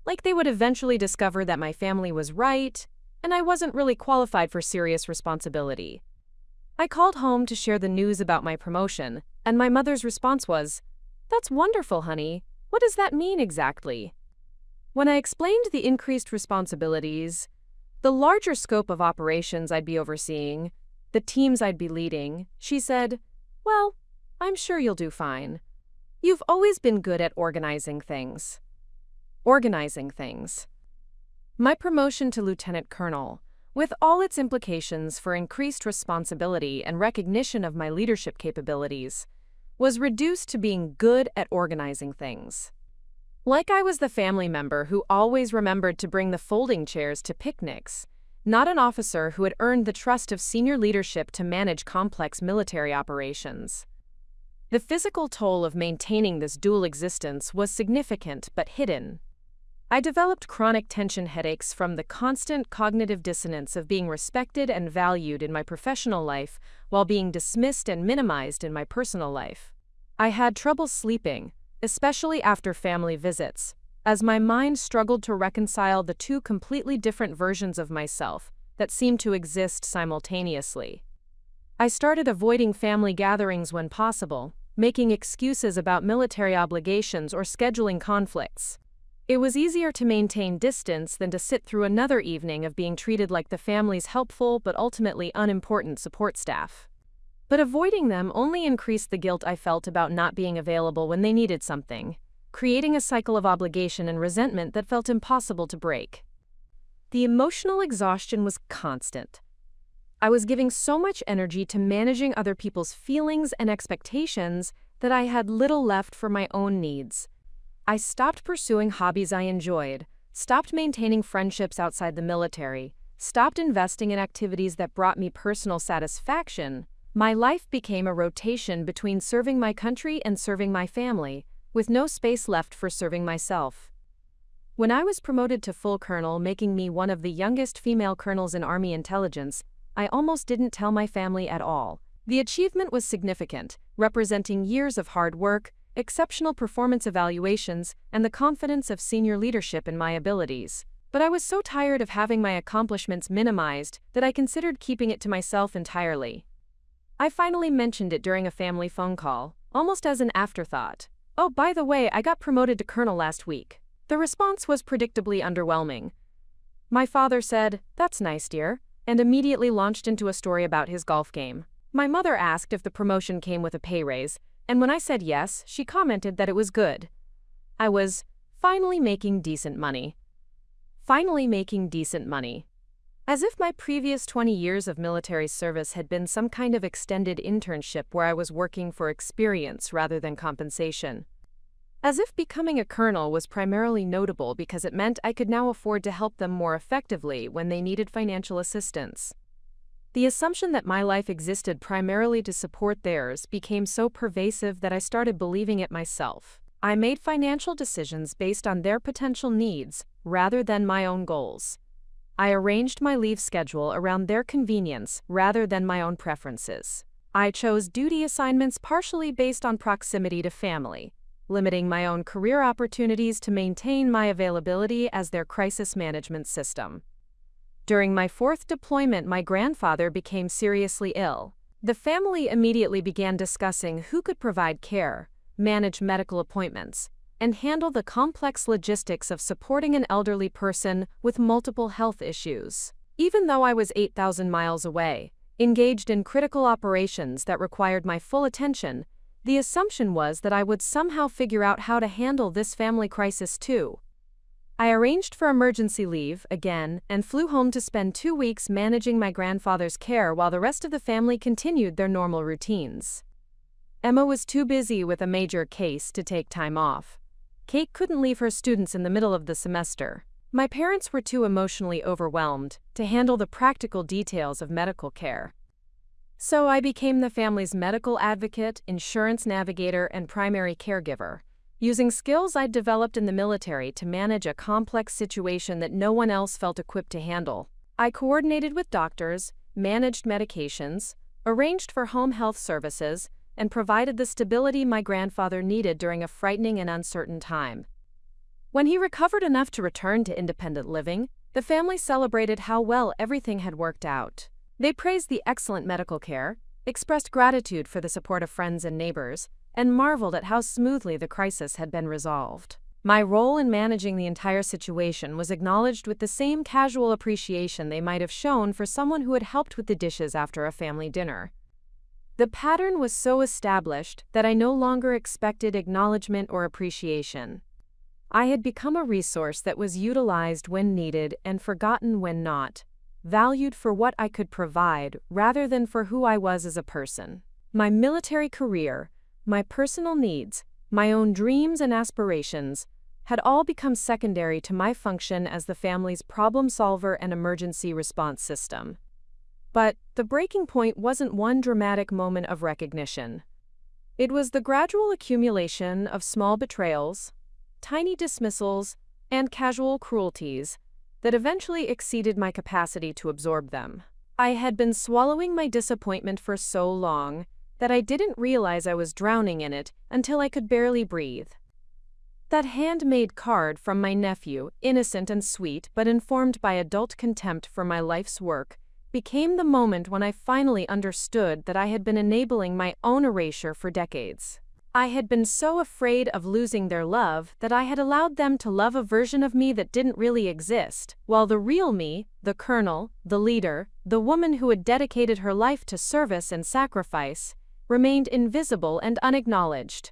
Like they would eventually discover that my family was right, and I wasn't really qualified for serious responsibility. I called home to share the news about my promotion, and my mother's response was, "That's wonderful, honey. What does that mean exactly?" When I explained the increased responsibilities, the larger scope of operations I'd be overseeing, the teams I'd be leading, she said, "Well, I'm sure you'll do fine. You've always been good at organizing things." Organizing things. My promotion to lieutenant colonel, with all its implications for increased responsibility and recognition of my leadership capabilities, was reduced to being good at organizing things. Like I was the family member who always remembered to bring the folding chairs to picnics, not an officer who had earned the trust of senior leadership to manage complex military operations. The physical toll of maintaining this dual existence was significant but hidden. I developed chronic tension headaches from the constant cognitive dissonance of being respected and valued in my professional life while being dismissed and minimized in my personal life. I had trouble sleeping, especially after family visits, as my mind struggled to reconcile the two completely different versions of myself that seemed to exist simultaneously. I started avoiding family gatherings when possible, making excuses about military obligations or scheduling conflicts. It was easier to maintain distance than to sit through another evening of being treated like the family's helpful but ultimately unimportant support staff. But avoiding them only increased the guilt I felt about not being available when they needed something, creating a cycle of obligation and resentment that felt impossible to break. The emotional exhaustion was constant. I was giving so much energy to managing other people's feelings and expectations that I had little left for my own needs. I stopped pursuing hobbies I enjoyed, stopped maintaining friendships outside the military, stopped investing in activities that brought me personal satisfaction. My life became a rotation between serving my country and serving my family, with no space left for serving myself. When I was promoted to full colonel, making me one of the youngest female colonels in Army intelligence, I almost didn't tell my family at all. The achievement was significant, representing years of hard work, exceptional performance evaluations, and the confidence of senior leadership in my abilities. But I was so tired of having my accomplishments minimized that I considered keeping it to myself entirely. I finally mentioned it during a family phone call, almost as an afterthought. "Oh, by the way, I got promoted to colonel last week." The response was predictably underwhelming. My father said, "That's nice, dear," and immediately launched into a story about his golf game. My mother asked if the promotion came with a pay raise, and when I said yes, she commented that it was good. I was finally making decent money. Finally making decent money. As if my previous 20 years of military service had been some kind of extended internship where I was working for experience rather than compensation. As if becoming a colonel was primarily notable because it meant I could now afford to help them more effectively when they needed financial assistance. The assumption that my life existed primarily to support theirs became so pervasive that I started believing it myself. I made financial decisions based on their potential needs rather than my own goals. I arranged my leave schedule around their convenience rather than my own preferences. I chose duty assignments partially based on proximity to family, limiting my own career opportunities to maintain my availability as their crisis management system. During my 4th deployment, my grandfather became seriously ill. The family immediately began discussing who could provide care, manage medical appointments, and handle the complex logistics of supporting an elderly person with multiple health issues. Even though I was 8,000 miles away, engaged in critical operations that required my full attention, the assumption was that I would somehow figure out how to handle this family crisis too. I arranged for emergency leave, again, and flew home to spend 2 weeks managing my grandfather's care while the rest of the family continued their normal routines. Emma was too busy with a major case to take time off. Kate couldn't leave her students in the middle of the semester. My parents were too emotionally overwhelmed to handle the practical details of medical care. So I became the family's medical advocate, insurance navigator, and primary caregiver. using skills I'd developed in the military to manage a complex situation that no one else felt equipped to handle. I coordinated with doctors, managed medications, arranged for home health services, and provided the stability my grandfather needed during a frightening and uncertain time. When he recovered enough to return to independent living, the family celebrated how well everything had worked out. They praised the excellent medical care, expressed gratitude for the support of friends and neighbors, and marveled at how smoothly the crisis had been resolved. My role in managing the entire situation was acknowledged with the same casual appreciation they might have shown for someone who had helped with the dishes after a family dinner. The pattern was so established that I no longer expected acknowledgement or appreciation. I had become a resource that was utilized when needed and forgotten when not, valued for what I could provide rather than for who I was as a person. My military career, my personal needs, my own dreams and aspirations had all become secondary to my function as the family's problem solver and emergency response system. But the breaking point wasn't one dramatic moment of recognition. It was the gradual accumulation of small betrayals, tiny dismissals, and casual cruelties that eventually exceeded my capacity to absorb them. I had been swallowing my disappointment for so long that I didn't realize I was drowning in it until I could barely breathe. That handmade card from my nephew, innocent and sweet but informed by adult contempt for my life's work, became the moment when I finally understood that I had been enabling my own erasure for decades. I had been so afraid of losing their love that I had allowed them to love a version of me that didn't really exist, while the real me, the colonel, the leader, the woman who had dedicated her life to service and sacrifice, remained invisible and unacknowledged.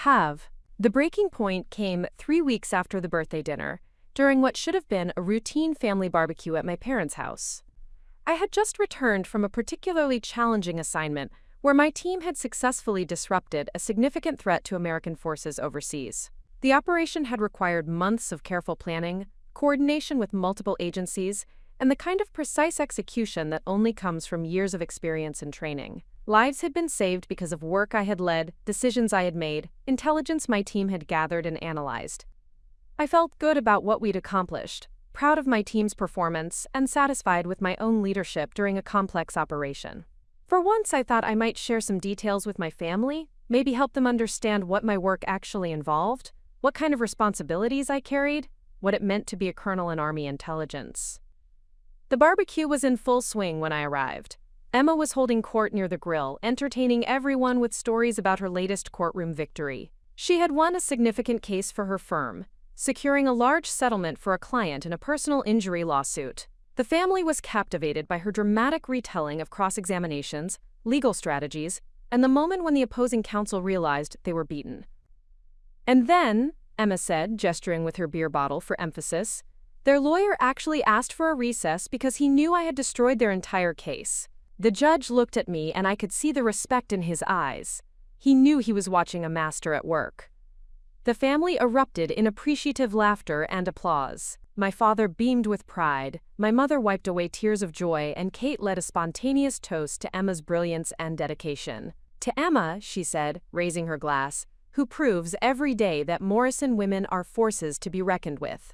The breaking point came 3 weeks after the birthday dinner, during what should have been a routine family barbecue at my parents' house. I had just returned from a particularly challenging assignment where my team had successfully disrupted a significant threat to American forces overseas. The operation had required months of careful planning, coordination with multiple agencies, and the kind of precise execution that only comes from years of experience and training. Lives had been saved because of work I had led, decisions I had made, intelligence my team had gathered and analyzed. I felt good about what we'd accomplished, proud of my team's performance, and satisfied with my own leadership during a complex operation. For once, I thought I might share some details with my family, maybe help them understand what my work actually involved, what kind of responsibilities I carried, what it meant to be a colonel in Army intelligence. The barbecue was in full swing when I arrived. Emma was holding court near the grill, entertaining everyone with stories about her latest courtroom victory. She had won a significant case for her firm, securing a large settlement for a client in a personal injury lawsuit. The family was captivated by her dramatic retelling of cross-examinations, legal strategies, and the moment when the opposing counsel realized they were beaten. And then, Emma said, gesturing with her beer bottle for emphasis, their lawyer actually asked for a recess because he knew I had destroyed their entire case. The judge looked at me and I could see the respect in his eyes. He knew he was watching a master at work. The family erupted in appreciative laughter and applause. My father beamed with pride, my mother wiped away tears of joy, and Kate led a spontaneous toast to Emma's brilliance and dedication. To Emma, she said, raising her glass, who proves every day that Morrison women are forces to be reckoned with.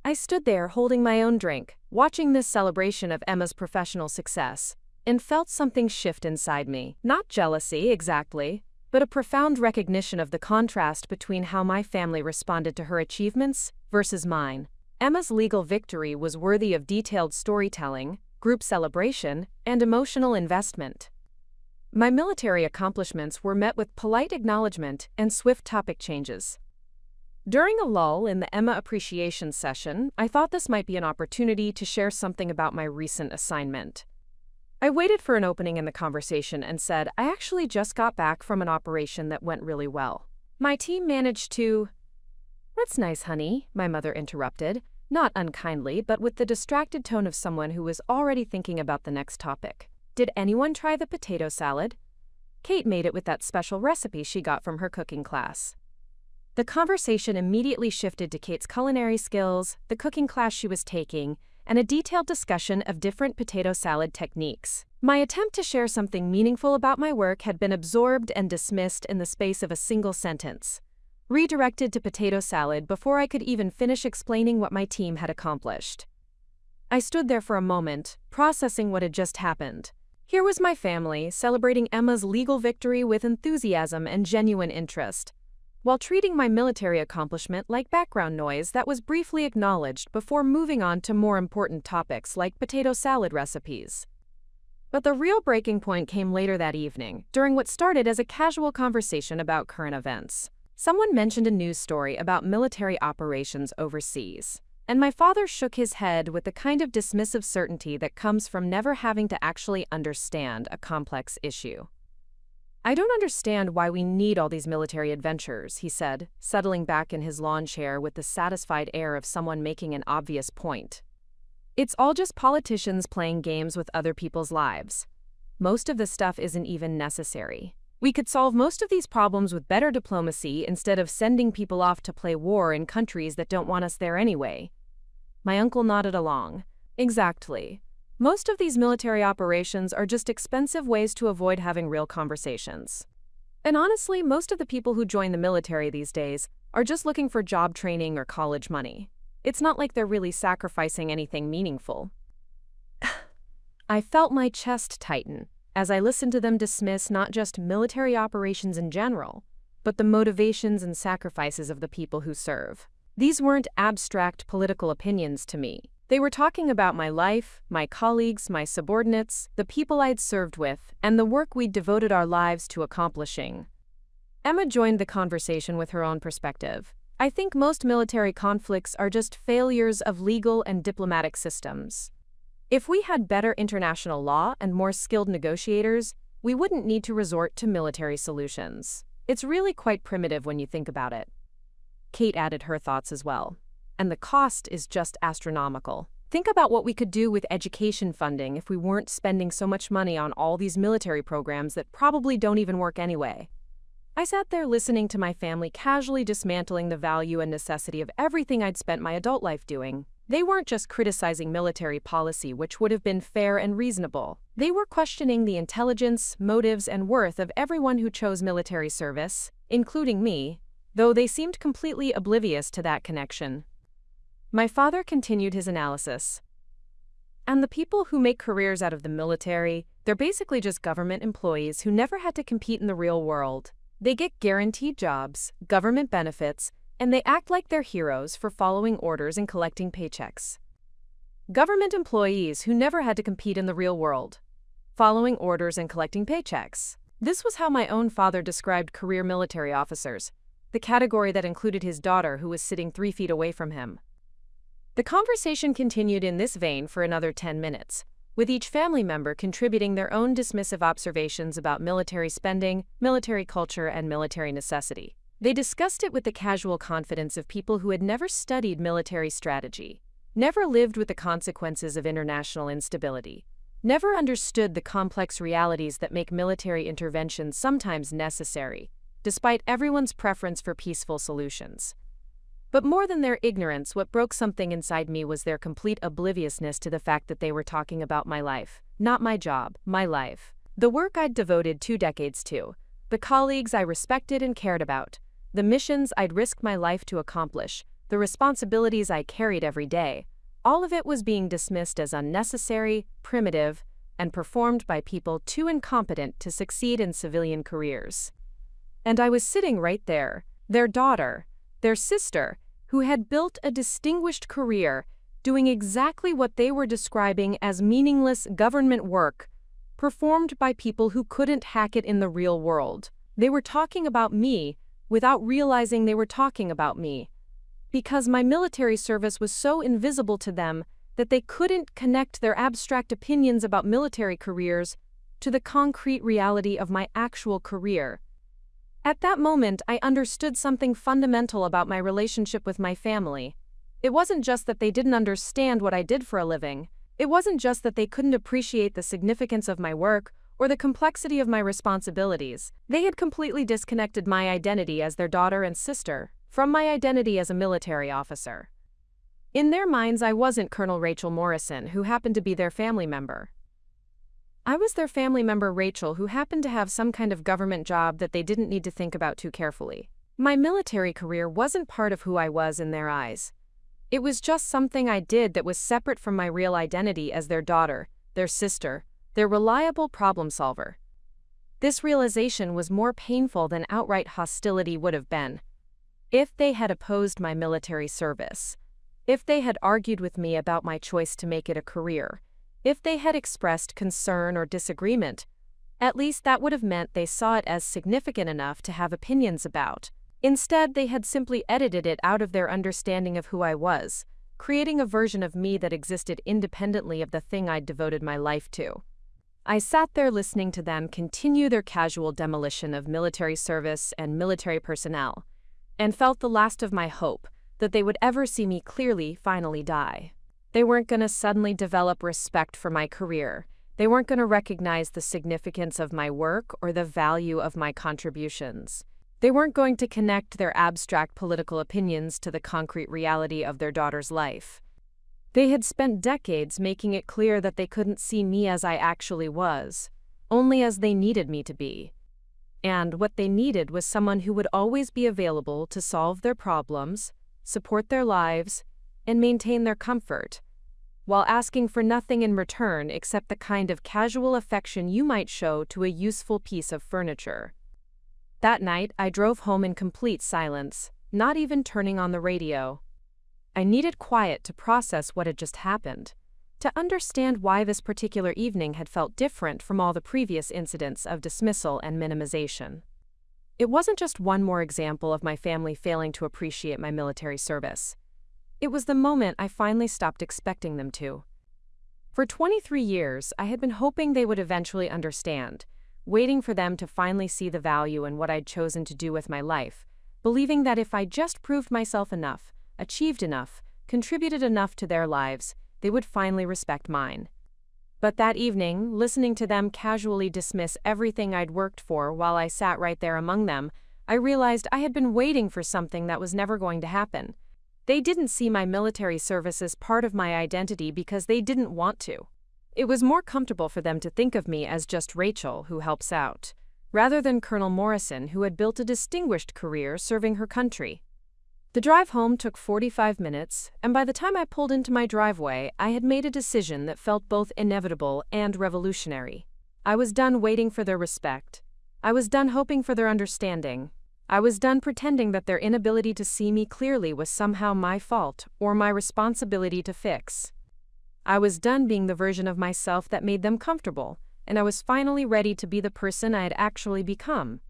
I stood there holding my own drink, watching this celebration of Emma's professional success, and felt something shift inside me. Not jealousy, exactly, but a profound recognition of the contrast between how my family responded to her achievements versus mine. Emma's legal victory was worthy of detailed storytelling, group celebration, and emotional investment. My military accomplishments were met with polite acknowledgement and swift topic changes. During a lull in the Emma appreciation session, I thought this might be an opportunity to share something about my recent assignment. I waited for an opening in the conversation and said, I actually just got back from an operation that went really well. My team managed to— That's nice, honey, my mother interrupted, not unkindly, but with the distracted tone of someone who was already thinking about the next topic. Did anyone try the potato salad? Kate made it with that special recipe she got from her cooking class. The conversation immediately shifted to Kate's culinary skills, the cooking class she was taking, and a detailed discussion of different potato salad techniques. My attempt to share something meaningful about my work had been absorbed and dismissed in the space of a single sentence. redirected to potato salad before I could even finish explaining what my team had accomplished. I stood there for a moment, processing what had just happened. Here was my family, celebrating Emma's legal victory with enthusiasm and genuine interest, while treating my military accomplishment like background noise that was briefly acknowledged before moving on to more important topics like potato salad recipes. But the real breaking point came later that evening, during what started as a casual conversation about current events. Someone mentioned a news story about military operations overseas, and my father shook his head with the kind of dismissive certainty that comes from never having to actually understand a complex issue. "I don't understand why we need all these military adventures," he said, settling back in his lawn chair with the satisfied air of someone making an obvious point. "It's all just politicians playing games with other people's lives. Most of the stuff isn't even necessary. We could solve most of these problems with better diplomacy instead of sending people off to play war in countries that don't want us there anyway." My uncle nodded along. "Exactly. Most of these military operations are just expensive ways to avoid having real conversations. And honestly, most of the people who join the military these days are just looking for job training or college money. It's not like they're really sacrificing anything meaningful." I felt my chest tighten as I listened to them dismiss not just military operations in general, but the motivations and sacrifices of the people who serve. These weren't abstract political opinions to me. They were talking about my life, my colleagues, my subordinates, the people I'd served with, and the work we'd devoted our lives to accomplishing. Emma joined the conversation with her own perspective. "I think most military conflicts are just failures of legal and diplomatic systems. If we had better international law and more skilled negotiators, we wouldn't need to resort to military solutions. It's really quite primitive when you think about it." Kate added her thoughts as well. "And the cost is just astronomical. Think about what we could do with education funding if we weren't spending so much money on all these military programs that probably don't even work anyway." I sat there listening to my family casually dismantling the value and necessity of everything I'd spent my adult life doing. They weren't just criticizing military policy, which would have been fair and reasonable. They were questioning the intelligence, motives, and worth of everyone who chose military service, including me, though they seemed completely oblivious to that connection. My father continued his analysis. "And the people who make careers out of the military, they're basically just government employees who never had to compete in the real world. They get guaranteed jobs, government benefits, and they act like they're heroes for following orders and collecting paychecks. Government employees who never had to compete in the real world, following orders and collecting paychecks." This was how my own father described career military officers, the category that included his daughter who was sitting 3 feet away from him. The conversation continued in this vein for another 10 minutes, with each family member contributing their own dismissive observations about military spending, military culture, and military necessity. They discussed it with the casual confidence of people who had never studied military strategy, never lived with the consequences of international instability, never understood the complex realities that make military intervention sometimes necessary, despite everyone's preference for peaceful solutions. But more than their ignorance, what broke something inside me was their complete obliviousness to the fact that they were talking about my life, not my job, my life. The work I'd devoted 2 decades to, the colleagues I respected and cared about, the missions I'd risked my life to accomplish, the responsibilities I carried every day, all of it was being dismissed as unnecessary, primitive, and performed by people too incompetent to succeed in civilian careers. And I was sitting right there, their daughter, their sister, who had built a distinguished career, doing exactly what they were describing as meaningless government work, performed by people who couldn't hack it in the real world. They were talking about me without realizing they were talking about me, because my military service was so invisible to them that they couldn't connect their abstract opinions about military careers to the concrete reality of my actual career. At that moment, I understood something fundamental about my relationship with my family. It wasn't just that they didn't understand what I did for a living. It wasn't just that they couldn't appreciate the significance of my work or the complexity of my responsibilities. They had completely disconnected my identity as their daughter and sister from my identity as a military officer. In their minds, I wasn't Colonel Rachel Morrison, who happened to be their family member. I was their family member Rachel, who happened to have some kind of government job that they didn't need to think about too carefully. My military career wasn't part of who I was in their eyes. It was just something I did that was separate from my real identity as their daughter, their sister, their reliable problem solver. This realization was more painful than outright hostility would have been. If they had opposed my military service, if they had argued with me about my choice to make it a career, if they had expressed concern or disagreement, at least that would have meant they saw it as significant enough to have opinions about. Instead, they had simply edited it out of their understanding of who I was, creating a version of me that existed independently of the thing I'd devoted my life to. I sat there listening to them continue their casual demolition of military service and military personnel, and felt the last of my hope that they would ever see me clearly finally die. They weren't going to suddenly develop respect for my career. They weren't going to recognize the significance of my work or the value of my contributions. They weren't going to connect their abstract political opinions to the concrete reality of their daughter's life. They had spent decades making it clear that they couldn't see me as I actually was, only as they needed me to be. And what they needed was someone who would always be available to solve their problems, support their lives, and maintain their comfort, while asking for nothing in return except the kind of casual affection you might show to a useful piece of furniture. That night, I drove home in complete silence, not even turning on the radio. I needed quiet to process what had just happened, to understand why this particular evening had felt different from all the previous incidents of dismissal and minimization. It wasn't just one more example of my family failing to appreciate my military service. It was the moment I finally stopped expecting them to. For 23 years, I had been hoping they would eventually understand, waiting for them to finally see the value in what I'd chosen to do with my life, believing that if I just proved myself enough, achieved enough, contributed enough to their lives, they would finally respect mine. But that evening, listening to them casually dismiss everything I'd worked for while I sat right there among them, I realized I had been waiting for something that was never going to happen. They didn't see my military service as part of my identity because they didn't want to. It was more comfortable for them to think of me as just Rachel who helps out, rather than Colonel Morrison who had built a distinguished career serving her country. The drive home took 45 minutes, and by the time I pulled into my driveway, I had made a decision that felt both inevitable and revolutionary. I was done waiting for their respect. I was done hoping for their understanding. I was done pretending that their inability to see me clearly was somehow my fault or my responsibility to fix. I was done being the version of myself that made them comfortable, and I was finally ready to be the person I had actually become.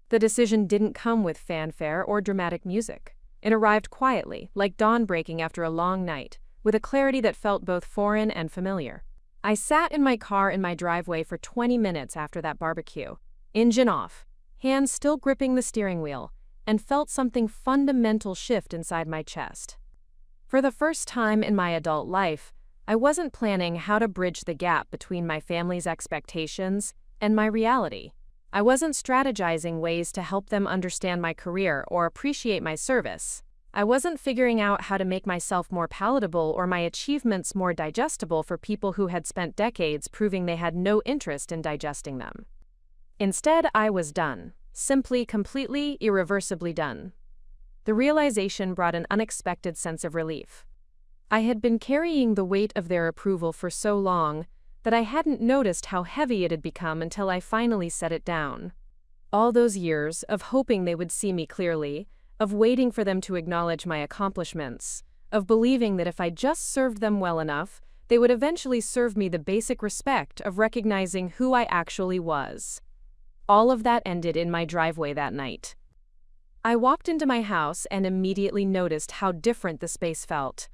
The decision didn't come with fanfare or dramatic music. It arrived quietly, like dawn breaking after a long night, with a clarity that felt both foreign and familiar. I sat in my car in my driveway for 20 minutes after that barbecue, engine off, hands still gripping the steering wheel, and felt something fundamental shift inside my chest. For the first time in my adult life, I wasn't planning how to bridge the gap between my family's expectations and my reality. I wasn't strategizing ways to help them understand my career or appreciate my service. I wasn't figuring out how to make myself more palatable or my achievements more digestible for people who had spent decades proving they had no interest in digesting them. Instead, I was done. Simply, completely, irreversibly done. The realization brought an unexpected sense of relief. I had been carrying the weight of their approval for so long that I hadn't noticed how heavy it had become until I finally set it down. All those years of hoping they would see me clearly, of waiting for them to acknowledge my accomplishments, of believing that if I just served them well enough, they would eventually serve me the basic respect of recognizing who I actually was. All of that ended in my driveway that night. I walked into my house and immediately noticed how different the space felt.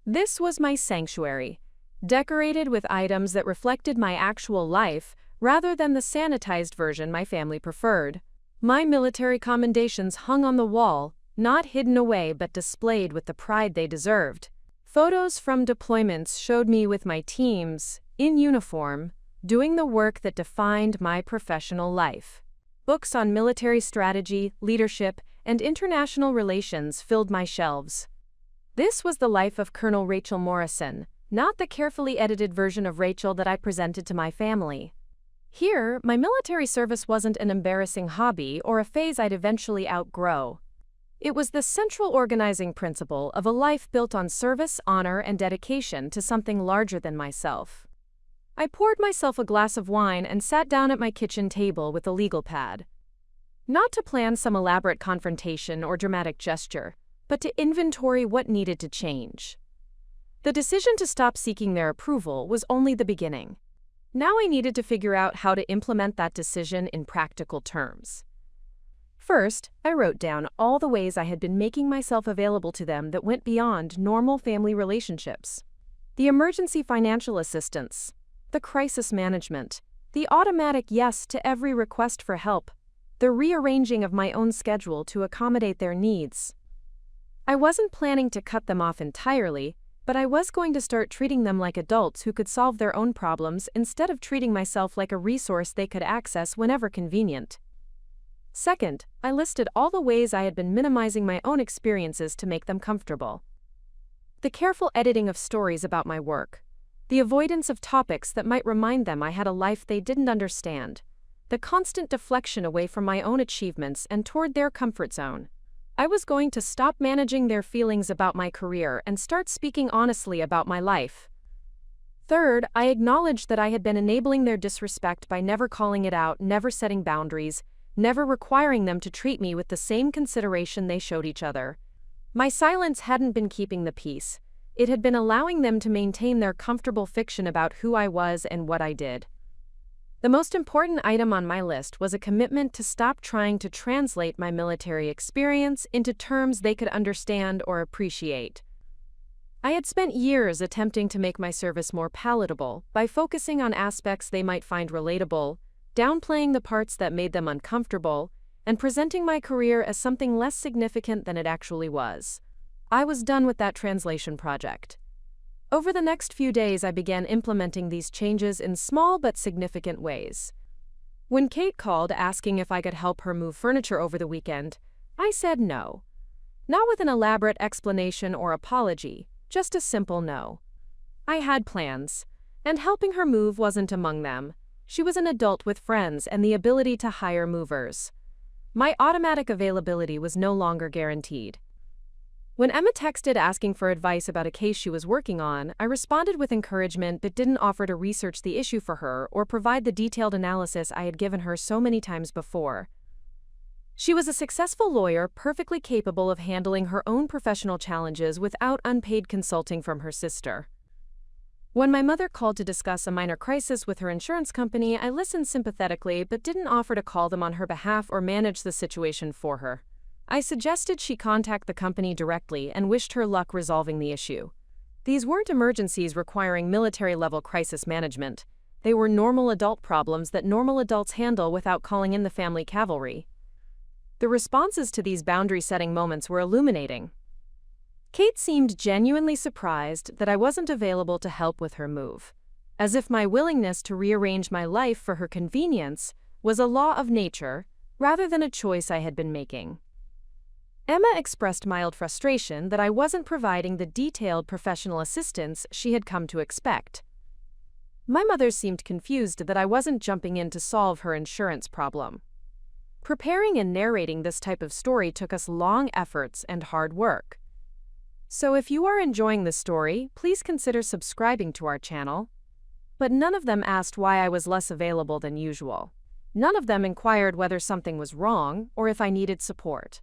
This was my sanctuary, decorated with items that reflected my actual life rather than the sanitized version my family preferred. My military commendations hung on the wall, not hidden away but displayed with the pride they deserved. Photos from deployments showed me with my teams, in uniform, doing the work that defined my professional life. Books on military strategy, leadership, and international relations filled my shelves. This was the life of Colonel Rachel Morrison, not the carefully edited version of Rachel that I presented to my family. Here, my military service wasn't an embarrassing hobby or a phase I'd eventually outgrow. It was the central organizing principle of a life built on service, honor, and dedication to something larger than myself. I poured myself a glass of wine and sat down at my kitchen table with a legal pad. Not to plan some elaborate confrontation or dramatic gesture, but to inventory what needed to change. The decision to stop seeking their approval was only the beginning. Now I needed to figure out how to implement that decision in practical terms. First, I wrote down all the ways I had been making myself available to them that went beyond normal family relationships. The emergency financial assistance, the crisis management, the automatic yes to every request for help, the rearranging of my own schedule to accommodate their needs. I wasn't planning to cut them off entirely, but I was going to start treating them like adults who could solve their own problems instead of treating myself like a resource they could access whenever convenient. Second, I listed all the ways I had been minimizing my own experiences to make them comfortable. The careful editing of stories about my work, the avoidance of topics that might remind them I had a life they didn't understand, the constant deflection away from my own achievements and toward their comfort zone. I was going to stop managing their feelings about my career and start speaking honestly about my life. Third, I acknowledged that I had been enabling their disrespect by never calling it out, never setting boundaries, never requiring them to treat me with the same consideration they showed each other. My silence hadn't been keeping the peace. It had been allowing them to maintain their comfortable fiction about who I was and what I did. The most important item on my list was a commitment to stop trying to translate my military experience into terms they could understand or appreciate. I had spent years attempting to make my service more palatable by focusing on aspects they might find relatable, downplaying the parts that made them uncomfortable, and presenting my career as something less significant than it actually was. I was done with that translation project. Over the next few days, I began implementing these changes in small but significant ways. When Kate called asking if I could help her move furniture over the weekend, I said no. Not with an elaborate explanation or apology, just a simple no. I had plans, and helping her move wasn't among them. She was an adult with friends and the ability to hire movers. My automatic availability was no longer guaranteed. When Emma texted asking for advice about a case she was working on, I responded with encouragement but didn't offer to research the issue for her or provide the detailed analysis I had given her so many times before. She was a successful lawyer, perfectly capable of handling her own professional challenges without unpaid consulting from her sister. When my mother called to discuss a minor crisis with her insurance company, I listened sympathetically but didn't offer to call them on her behalf or manage the situation for her. I suggested she contact the company directly and wished her luck resolving the issue. These weren't emergencies requiring military-level crisis management. They were normal adult problems that normal adults handle without calling in the family cavalry. The responses to these boundary-setting moments were illuminating. Kate seemed genuinely surprised that I wasn't available to help with her move, as if my willingness to rearrange my life for her convenience was a law of nature rather than a choice I had been making. Emma expressed mild frustration that I wasn't providing the detailed professional assistance she had come to expect. My mother seemed confused that I wasn't jumping in to solve her insurance problem. Preparing and narrating this type of story took us long efforts and hard work. So if you are enjoying the story, please consider subscribing to our channel. But none of them asked why I was less available than usual. None of them inquired whether something was wrong or if I needed support.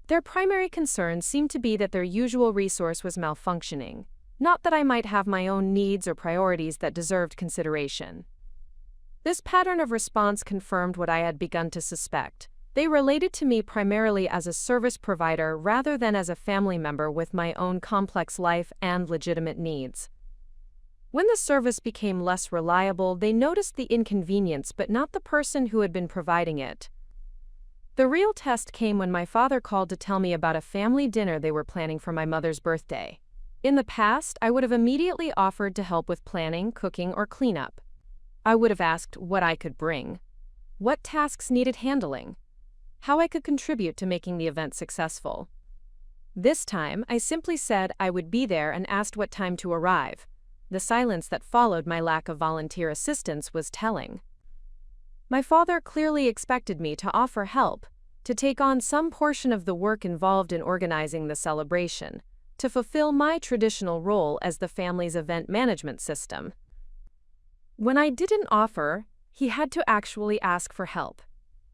Their primary concern seemed to be that their usual resource was malfunctioning, not that I might have my own needs or priorities that deserved consideration. This pattern of response confirmed what I had begun to suspect. They related to me primarily as a service provider rather than as a family member with my own complex life and legitimate needs. When the service became less reliable, they noticed the inconvenience but not the person who had been providing it. The real test came when my father called to tell me about a family dinner they were planning for my mother's birthday. In the past, I would have immediately offered to help with planning, cooking, or cleanup. I would have asked what I could bring, what tasks needed handling, how I could contribute to making the event successful. This time, I simply said I would be there and asked what time to arrive. The silence that followed my lack of volunteer assistance was telling. My father clearly expected me to offer help, to take on some portion of the work involved in organizing the celebration, to fulfill my traditional role as the family's event management system. When I didn't offer, he had to actually ask for help,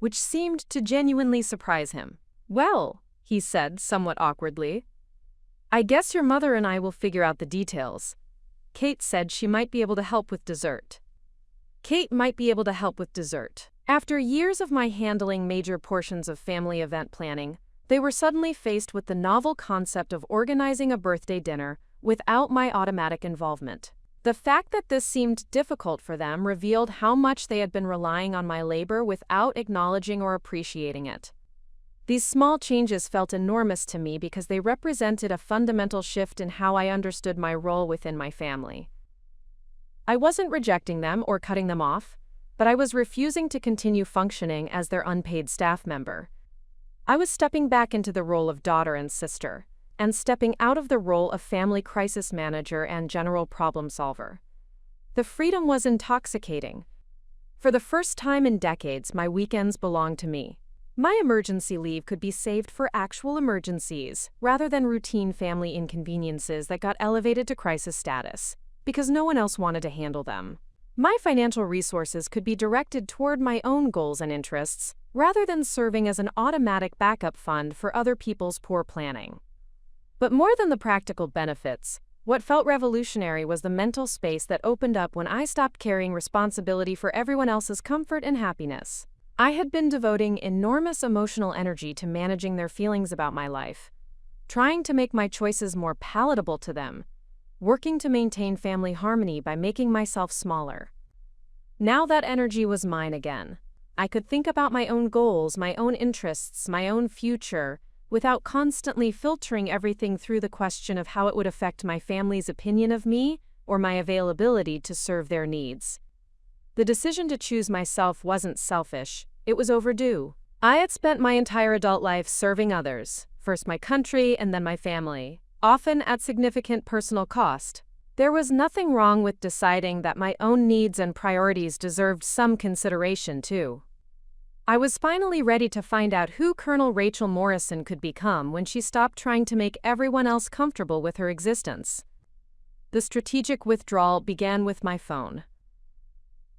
which seemed to genuinely surprise him. "Well," he said somewhat awkwardly, "I guess your mother and I will figure out the details." Kate said she might be able to help with dessert. After years of my handling major portions of family event planning, they were suddenly faced with the novel concept of organizing a birthday dinner without my automatic involvement. The fact that this seemed difficult for them revealed how much they had been relying on my labor without acknowledging or appreciating it. These small changes felt enormous to me because they represented a fundamental shift in how I understood my role within my family. I wasn't rejecting them or cutting them off, but I was refusing to continue functioning as their unpaid staff member. I was stepping back into the role of daughter and sister, and stepping out of the role of family crisis manager and general problem solver. The freedom was intoxicating. For the first time in decades, my weekends belonged to me. My emergency leave could be saved for actual emergencies, rather than routine family inconveniences that got elevated to crisis status, because no one else wanted to handle them. My financial resources could be directed toward my own goals and interests, rather than serving as an automatic backup fund for other people's poor planning. But more than the practical benefits, what felt revolutionary was the mental space that opened up when I stopped carrying responsibility for everyone else's comfort and happiness. I had been devoting enormous emotional energy to managing their feelings about my life, trying to make my choices more palatable to them, working to maintain family harmony by making myself smaller. Now that energy was mine again. I could think about my own goals, my own interests, my own future, without constantly filtering everything through the question of how it would affect my family's opinion of me or my availability to serve their needs. The decision to choose myself wasn't selfish, it was overdue. I had spent my entire adult life serving others, first my country and then my family, often at significant personal cost. There was nothing wrong with deciding that my own needs and priorities deserved some consideration too. I was finally ready to find out who Colonel Rachel Morrison could become when she stopped trying to make everyone else comfortable with her existence. The strategic withdrawal began with my phone.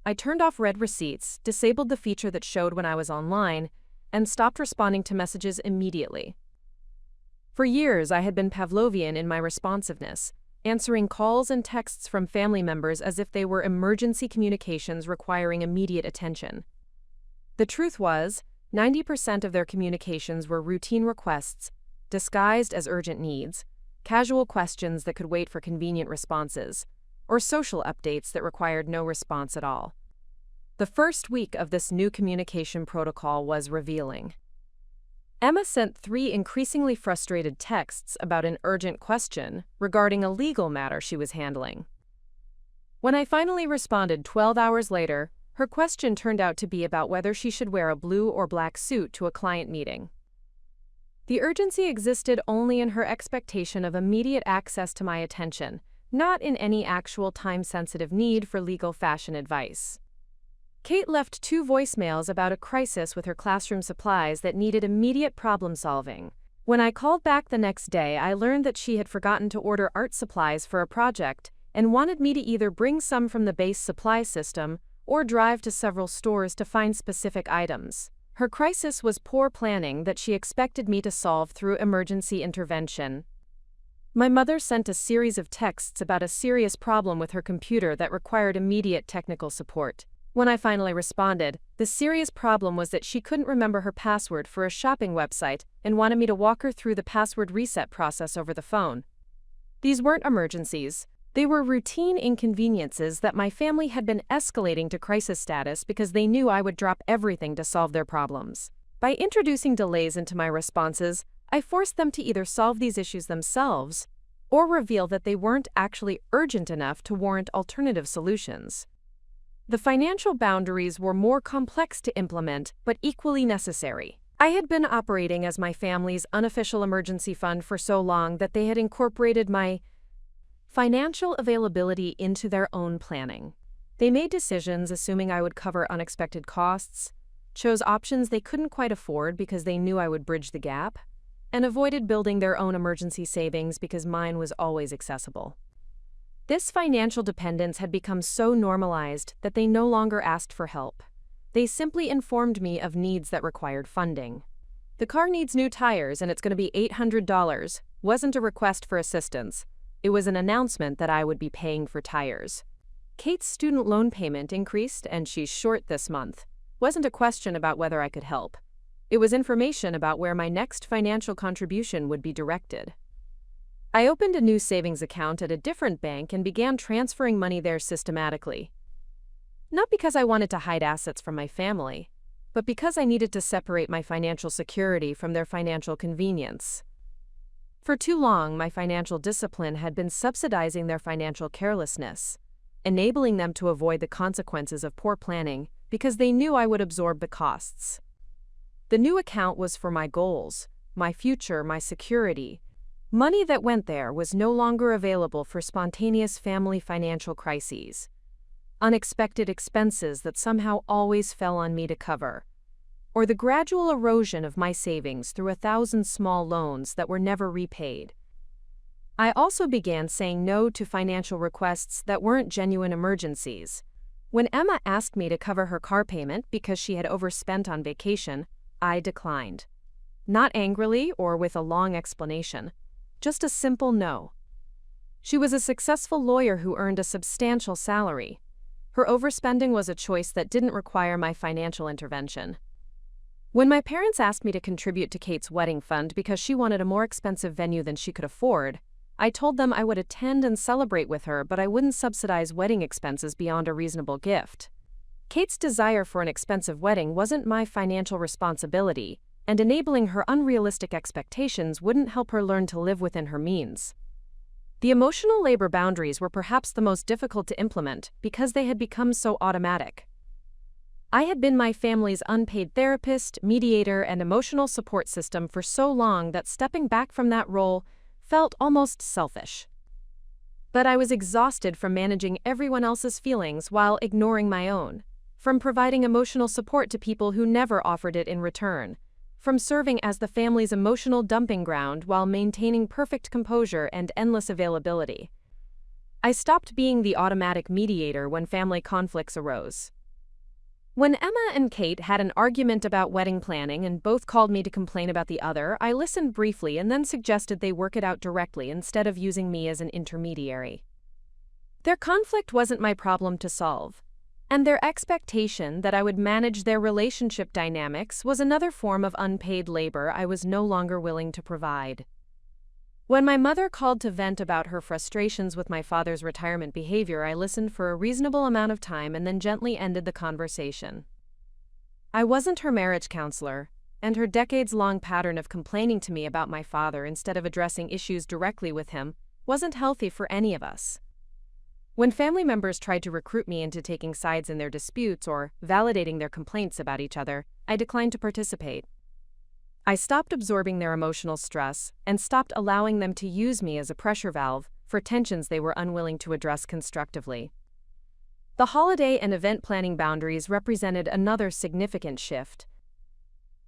I turned off read receipts, disabled the feature that showed when I was online, and stopped responding to messages immediately. For years, I had been Pavlovian in my responsiveness, answering calls and texts from family members as if they were emergency communications requiring immediate attention. The truth was, 90% of their communications were routine requests, disguised as urgent needs, casual questions that could wait for convenient responses, or social updates that required no response at all. The first week of this new communication protocol was revealing. Emma sent 3 increasingly frustrated texts about an urgent question regarding a legal matter she was handling. When I finally responded 12 hours later, her question turned out to be about whether she should wear a blue or black suit to a client meeting. The urgency existed only in her expectation of immediate access to my attention, not in any actual time-sensitive need for legal fashion advice. Kate left 2 voicemails about a crisis with her classroom supplies that needed immediate problem-solving. When I called back the next day, I learned that she had forgotten to order art supplies for a project and wanted me to either bring some from the base supply system or drive to several stores to find specific items. Her crisis was poor planning that she expected me to solve through emergency intervention. My mother sent a series of texts about a serious problem with her computer that required immediate technical support. When I finally responded, the serious problem was that she couldn't remember her password for a shopping website and wanted me to walk her through the password reset process over the phone. These weren't emergencies. They were routine inconveniences that my family had been escalating to crisis status because they knew I would drop everything to solve their problems. By introducing delays into my responses, I forced them to either solve these issues themselves or reveal that they weren't actually urgent enough to warrant alternative solutions. The financial boundaries were more complex to implement, but equally necessary. I had been operating as my family's unofficial emergency fund for so long that they had incorporated my financial availability into their own planning. They made decisions assuming I would cover unexpected costs, chose options they couldn't quite afford because they knew I would bridge the gap, and avoided building their own emergency savings because mine was always accessible. This financial dependence had become so normalized that they no longer asked for help. They simply informed me of needs that required funding. The car needs new tires and it's going to be $800 wasn't a request for assistance. It was an announcement that I would be paying for tires. Kate's student loan payment increased and she's short this month. Wasn't a question about whether I could help. It was information about where my next financial contribution would be directed. I opened a new savings account at a different bank and began transferring money there systematically. Not because I wanted to hide assets from my family, but because I needed to separate my financial security from their financial convenience. For too long, my financial discipline had been subsidizing their financial carelessness, enabling them to avoid the consequences of poor planning because they knew I would absorb the costs. The new account was for my goals, my future, my security. Money that went there was no longer available for spontaneous family financial crises, unexpected expenses that somehow always fell on me to cover, or the gradual erosion of my savings through 1,000 small loans that were never repaid. I also began saying no to financial requests that weren't genuine emergencies. When Emma asked me to cover her car payment because she had overspent on vacation, I declined. Not angrily or with a long explanation, just a simple no. She was a successful lawyer who earned a substantial salary. Her overspending was a choice that didn't require my financial intervention. When my parents asked me to contribute to Kate's wedding fund because she wanted a more expensive venue than she could afford, I told them I would attend and celebrate with her, but I wouldn't subsidize wedding expenses beyond a reasonable gift. Kate's desire for an expensive wedding wasn't my financial responsibility, and enabling her unrealistic expectations wouldn't help her learn to live within her means. The emotional labor boundaries were perhaps the most difficult to implement because they had become so automatic. I had been my family's unpaid therapist, mediator, and emotional support system for so long that stepping back from that role felt almost selfish. But I was exhausted from managing everyone else's feelings while ignoring my own, from providing emotional support to people who never offered it in return, from serving as the family's emotional dumping ground while maintaining perfect composure and endless availability. I stopped being the automatic mediator when family conflicts arose. When Emma and Kate had an argument about wedding planning and both called me to complain about the other, I listened briefly and then suggested they work it out directly instead of using me as an intermediary. Their conflict wasn't my problem to solve, and their expectation that I would manage their relationship dynamics was another form of unpaid labor I was no longer willing to provide. When my mother called to vent about her frustrations with my father's retirement behavior, I listened for a reasonable amount of time and then gently ended the conversation. I wasn't her marriage counselor, and her decades-long pattern of complaining to me about my father instead of addressing issues directly with him wasn't healthy for any of us. When family members tried to recruit me into taking sides in their disputes or validating their complaints about each other, I declined to participate. I stopped absorbing their emotional stress and stopped allowing them to use me as a pressure valve for tensions they were unwilling to address constructively. The holiday and event planning boundaries represented another significant shift.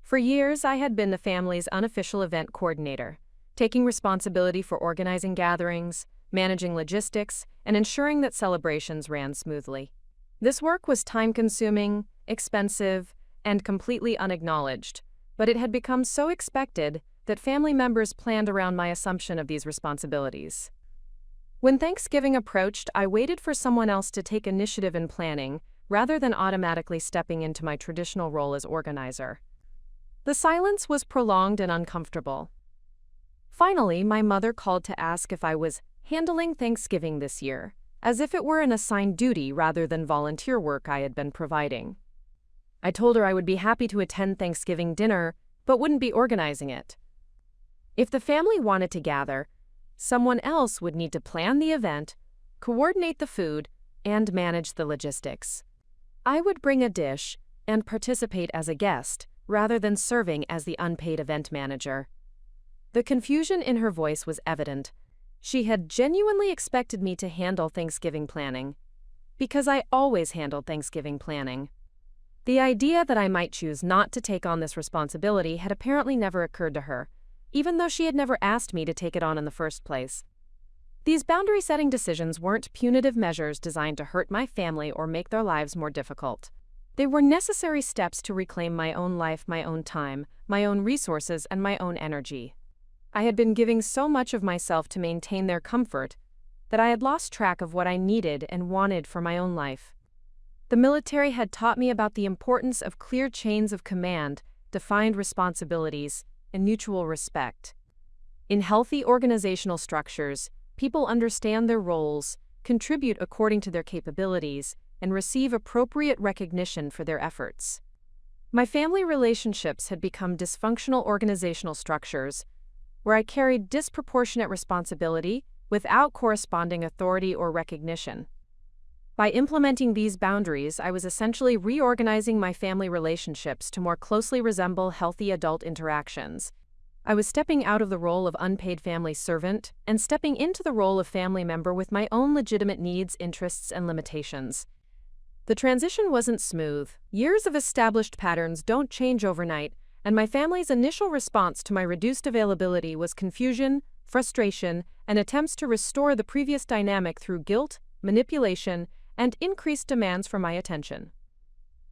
For years, I had been the family's unofficial event coordinator, taking responsibility for organizing gatherings, managing logistics, and ensuring that celebrations ran smoothly. This work was time-consuming, expensive, and completely unacknowledged, but it had become so expected that family members planned around my assumption of these responsibilities. When Thanksgiving approached, I waited for someone else to take initiative in planning, rather than automatically stepping into my traditional role as organizer. The silence was prolonged and uncomfortable. Finally, my mother called to ask if I was handling Thanksgiving this year, as if it were an assigned duty rather than volunteer work I had been providing. I told her I would be happy to attend Thanksgiving dinner, but wouldn't be organizing it. If the family wanted to gather, someone else would need to plan the event, coordinate the food, and manage the logistics. I would bring a dish and participate as a guest, rather than serving as the unpaid event manager. The confusion in her voice was evident. She had genuinely expected me to handle Thanksgiving planning. because I always handled Thanksgiving planning. The idea that I might choose not to take on this responsibility had apparently never occurred to her, even though she had never asked me to take it on in the first place. These boundary-setting decisions weren't punitive measures designed to hurt my family or make their lives more difficult. They were necessary steps to reclaim my own life, my own time, my own resources, and my own energy. I had been giving so much of myself to maintain their comfort that I had lost track of what I needed and wanted for my own life. The military had taught me about the importance of clear chains of command, defined responsibilities, and mutual respect. In healthy organizational structures, people understand their roles, contribute according to their capabilities, and receive appropriate recognition for their efforts. My family relationships had become dysfunctional organizational structures where I carried disproportionate responsibility without corresponding authority or recognition. By implementing these boundaries, I was essentially reorganizing my family relationships to more closely resemble healthy adult interactions. I was stepping out of the role of unpaid family servant and stepping into the role of family member with my own legitimate needs, interests, and limitations. The transition wasn't smooth. Years of established patterns don't change overnight, and my family's initial response to my reduced availability was confusion, frustration, and attempts to restore the previous dynamic through guilt, manipulation, and increased demands for my attention.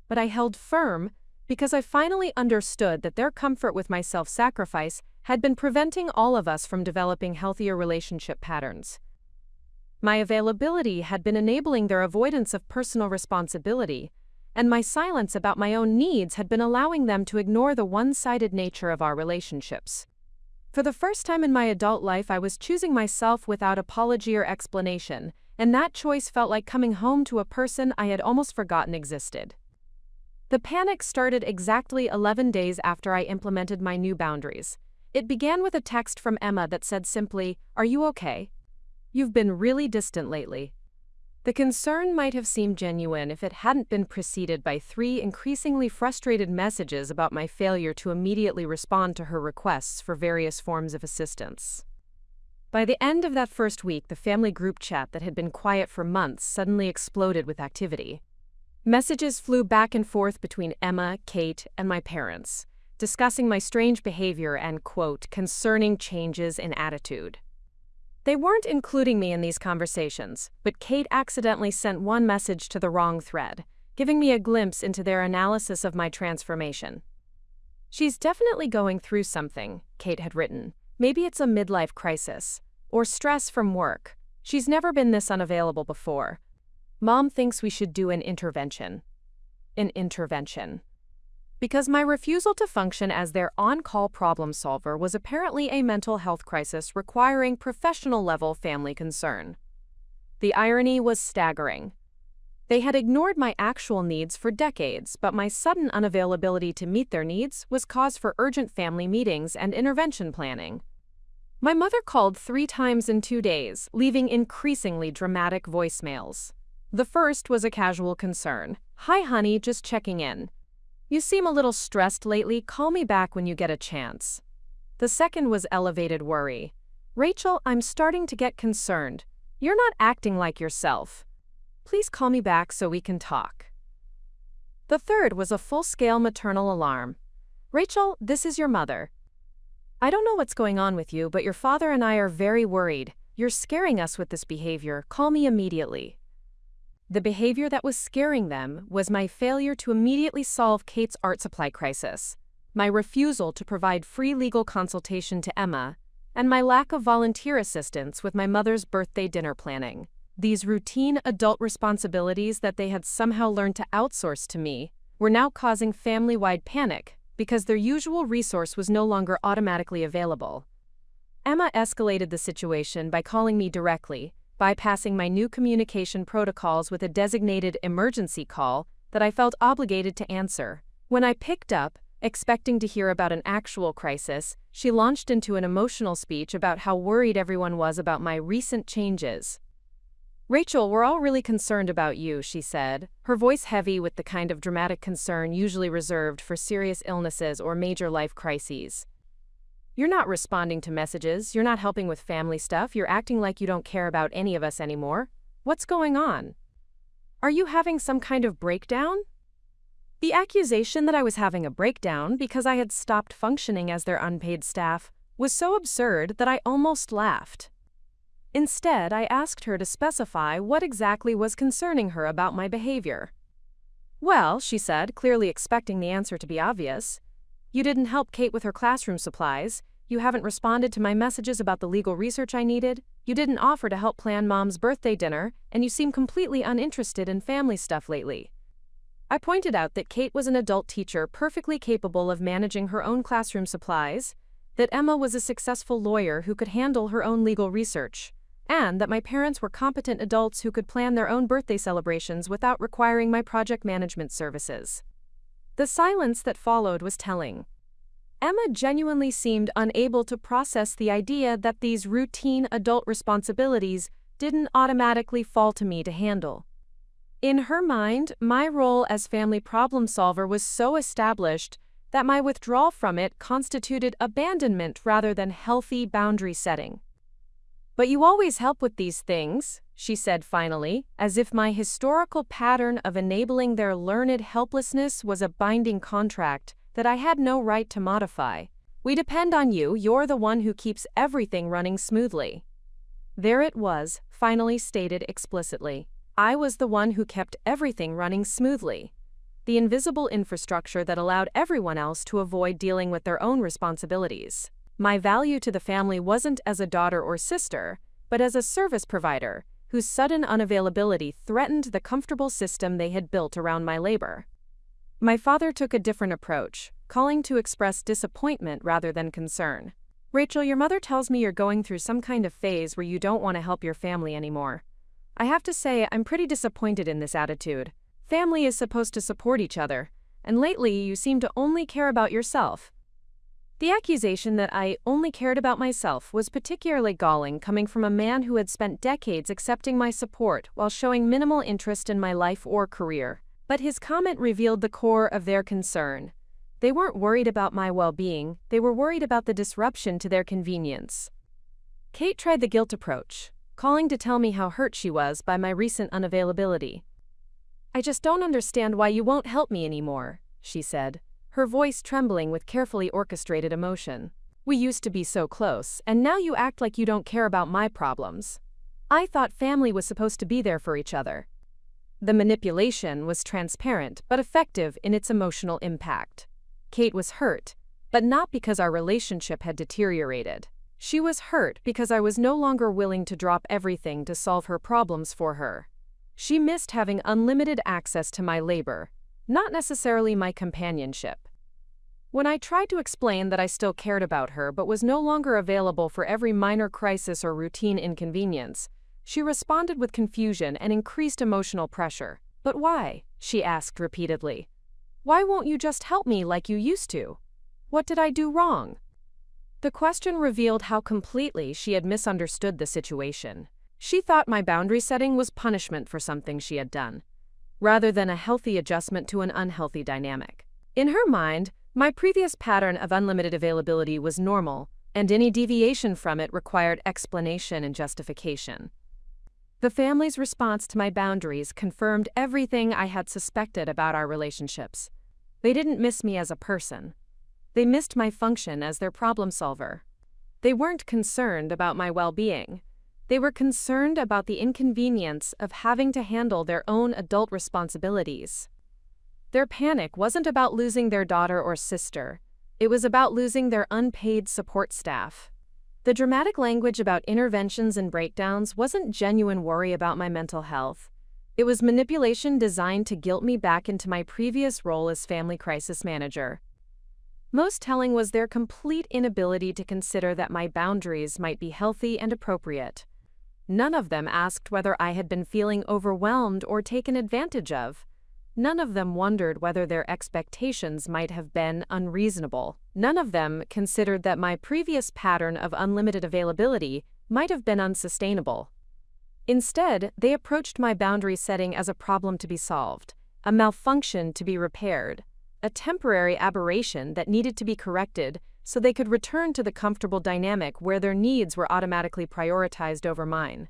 But I held firm because I finally understood that their comfort with my self-sacrifice had been preventing all of us from developing healthier relationship patterns. My availability had been enabling their avoidance of personal responsibility, and my silence about my own needs had been allowing them to ignore the one-sided nature of our relationships. For the first time in my adult life, I was choosing myself without apology or explanation, and that choice felt like coming home to a person I had almost forgotten existed. The panic started exactly 11 days after I implemented my new boundaries. It began with a text from Emma that said simply, "Are you okay? You've been really distant lately." The concern might have seemed genuine if it hadn't been preceded by 3 increasingly frustrated messages about my failure to immediately respond to her requests for various forms of assistance. By the end of that first week, the family group chat that had been quiet for months suddenly exploded with activity. Messages flew back and forth between Emma, Kate, and my parents, discussing my strange behavior and, quote, concerning changes in attitude. They weren't including me in these conversations, but Kate accidentally sent one message to the wrong thread, giving me a glimpse into their analysis of my transformation. "She's definitely going through something," Kate had written. "Maybe it's a midlife crisis, or stress from work. She's never been this unavailable before. Mom thinks we should do an intervention." An intervention. Because my refusal to function as their on-call problem solver was apparently a mental health crisis requiring professional-level family concern. The irony was staggering. They had ignored my actual needs for decades, but my sudden unavailability to meet their needs was cause for urgent family meetings and intervention planning. My mother called 3 times in 2 days, leaving increasingly dramatic voicemails. The first was a casual concern. "Hi honey, just checking in. You seem a little stressed lately, call me back when you get a chance." The second was elevated worry. "Rachel, I'm starting to get concerned. You're not acting like yourself. Please call me back so we can talk." The third was a full-scale maternal alarm. "Rachel, this is your mother. I don't know what's going on with you, but your father and I are very worried. You're scaring us with this behavior. Call me immediately." The behavior that was scaring them was my failure to immediately solve Kate's art supply crisis, my refusal to provide free legal consultation to Emma, and my lack of volunteer assistance with my mother's birthday dinner planning. These routine adult responsibilities that they had somehow learned to outsource to me were now causing family-wide panic because their usual resource was no longer automatically available. Emma escalated the situation by calling me directly, bypassing my new communication protocols with a designated emergency call that I felt obligated to answer. When I picked up, expecting to hear about an actual crisis, she launched into an emotional speech about how worried everyone was about my recent changes. "Rachel, we're all really concerned about you," she said, her voice heavy with the kind of dramatic concern usually reserved for serious illnesses or major life crises. "You're not responding to messages, you're not helping with family stuff, you're acting like you don't care about any of us anymore. What's going on? Are you having some kind of breakdown? The accusation that I was having a breakdown because I had stopped functioning as their unpaid staff was so absurd that I almost laughed. Instead, I asked her to specify what exactly was concerning her about my behavior. Well, she said, clearly expecting the answer to be obvious. You didn't help Kate with her classroom supplies, you haven't responded to my messages about the legal research I needed, you didn't offer to help plan Mom's birthday dinner, and you seem completely uninterested in family stuff lately. I pointed out that Kate was an adult teacher perfectly capable of managing her own classroom supplies, that Emma was a successful lawyer who could handle her own legal research, and that my parents were competent adults who could plan their own birthday celebrations without requiring my project management services. The silence that followed was telling. Emma genuinely seemed unable to process the idea that these routine adult responsibilities didn't automatically fall to me to handle. In her mind, my role as family problem solver was so established that my withdrawal from it constituted abandonment rather than healthy boundary setting. But you always help with these things, she said finally, as if my historical pattern of enabling their learned helplessness was a binding contract that I had no right to modify. We depend on you, you're the one who keeps everything running smoothly. There it was, finally stated explicitly. I was the one who kept everything running smoothly. The invisible infrastructure that allowed everyone else to avoid dealing with their own responsibilities. My value to the family wasn't as a daughter or sister, but as a service provider, whose sudden unavailability threatened the comfortable system they had built around my labor. My father took a different approach, calling to express disappointment rather than concern. Rachel, your mother tells me you're going through some kind of phase where you don't want to help your family anymore. I have to say, I'm pretty disappointed in this attitude. Family is supposed to support each other, and lately you seem to only care about yourself. The accusation that I only cared about myself was particularly galling coming from a man who had spent decades accepting my support while showing minimal interest in my life or career. But his comment revealed the core of their concern. They weren't worried about my well-being, they were worried about the disruption to their convenience. Kate tried the guilt approach, calling to tell me how hurt she was by my recent unavailability. I just don't understand why you won't help me anymore, she said, her voice trembling with carefully orchestrated emotion. We used to be so close, and now you act like you don't care about my problems. I thought family was supposed to be there for each other. The manipulation was transparent but effective in its emotional impact. Kate was hurt, but not because our relationship had deteriorated. She was hurt because I was no longer willing to drop everything to solve her problems for her. She missed having unlimited access to my labor, not necessarily my companionship. When I tried to explain that I still cared about her but was no longer available for every minor crisis or routine inconvenience, she responded with confusion and increased emotional pressure. But why? She asked repeatedly. Why won't you just help me like you used to? What did I do wrong? The question revealed how completely she had misunderstood the situation. She thought my boundary setting was punishment for something she had done, rather than a healthy adjustment to an unhealthy dynamic. In her mind, my previous pattern of unlimited availability was normal, and any deviation from it required explanation and justification. The family's response to my boundaries confirmed everything I had suspected about our relationships. They didn't miss me as a person. They missed my function as their problem solver. They weren't concerned about my well-being. They were concerned about the inconvenience of having to handle their own adult responsibilities. Their panic wasn't about losing their daughter or sister. It was about losing their unpaid support staff. The dramatic language about interventions and breakdowns wasn't genuine worry about my mental health. It was manipulation designed to guilt me back into my previous role as family crisis manager. Most telling was their complete inability to consider that my boundaries might be healthy and appropriate. None of them asked whether I had been feeling overwhelmed or taken advantage of. None of them wondered whether their expectations might have been unreasonable. None of them considered that my previous pattern of unlimited availability might have been unsustainable. Instead, they approached my boundary setting as a problem to be solved, a malfunction to be repaired, a temporary aberration that needed to be corrected so they could return to the comfortable dynamic where their needs were automatically prioritized over mine.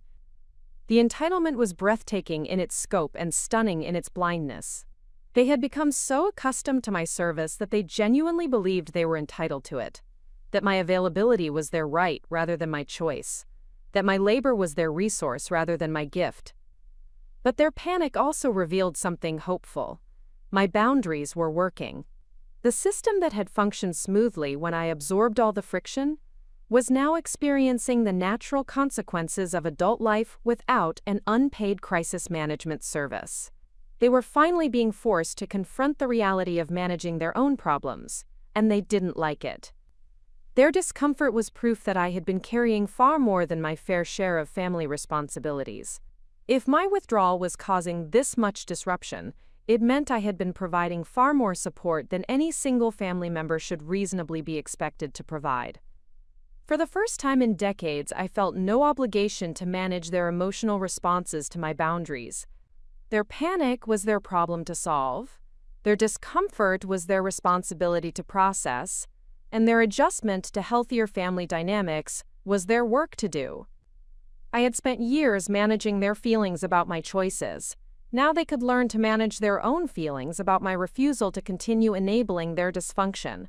The entitlement was breathtaking in its scope and stunning in its blindness. They had become so accustomed to my service that they genuinely believed they were entitled to it, that my availability was their right rather than my choice, that my labor was their resource rather than my gift. But their panic also revealed something hopeful. My boundaries were working. The system that had functioned smoothly when I absorbed all the friction was now experiencing the natural consequences of adult life without an unpaid crisis management service. They were finally being forced to confront the reality of managing their own problems, and they didn't like it. Their discomfort was proof that I had been carrying far more than my fair share of family responsibilities. If my withdrawal was causing this much disruption, it meant I had been providing far more support than any single family member should reasonably be expected to provide. For the first time in decades, I felt no obligation to manage their emotional responses to my boundaries. Their panic was their problem to solve, their discomfort was their responsibility to process, and their adjustment to healthier family dynamics was their work to do. I had spent years managing their feelings about my choices. Now they could learn to manage their own feelings about my refusal to continue enabling their dysfunction.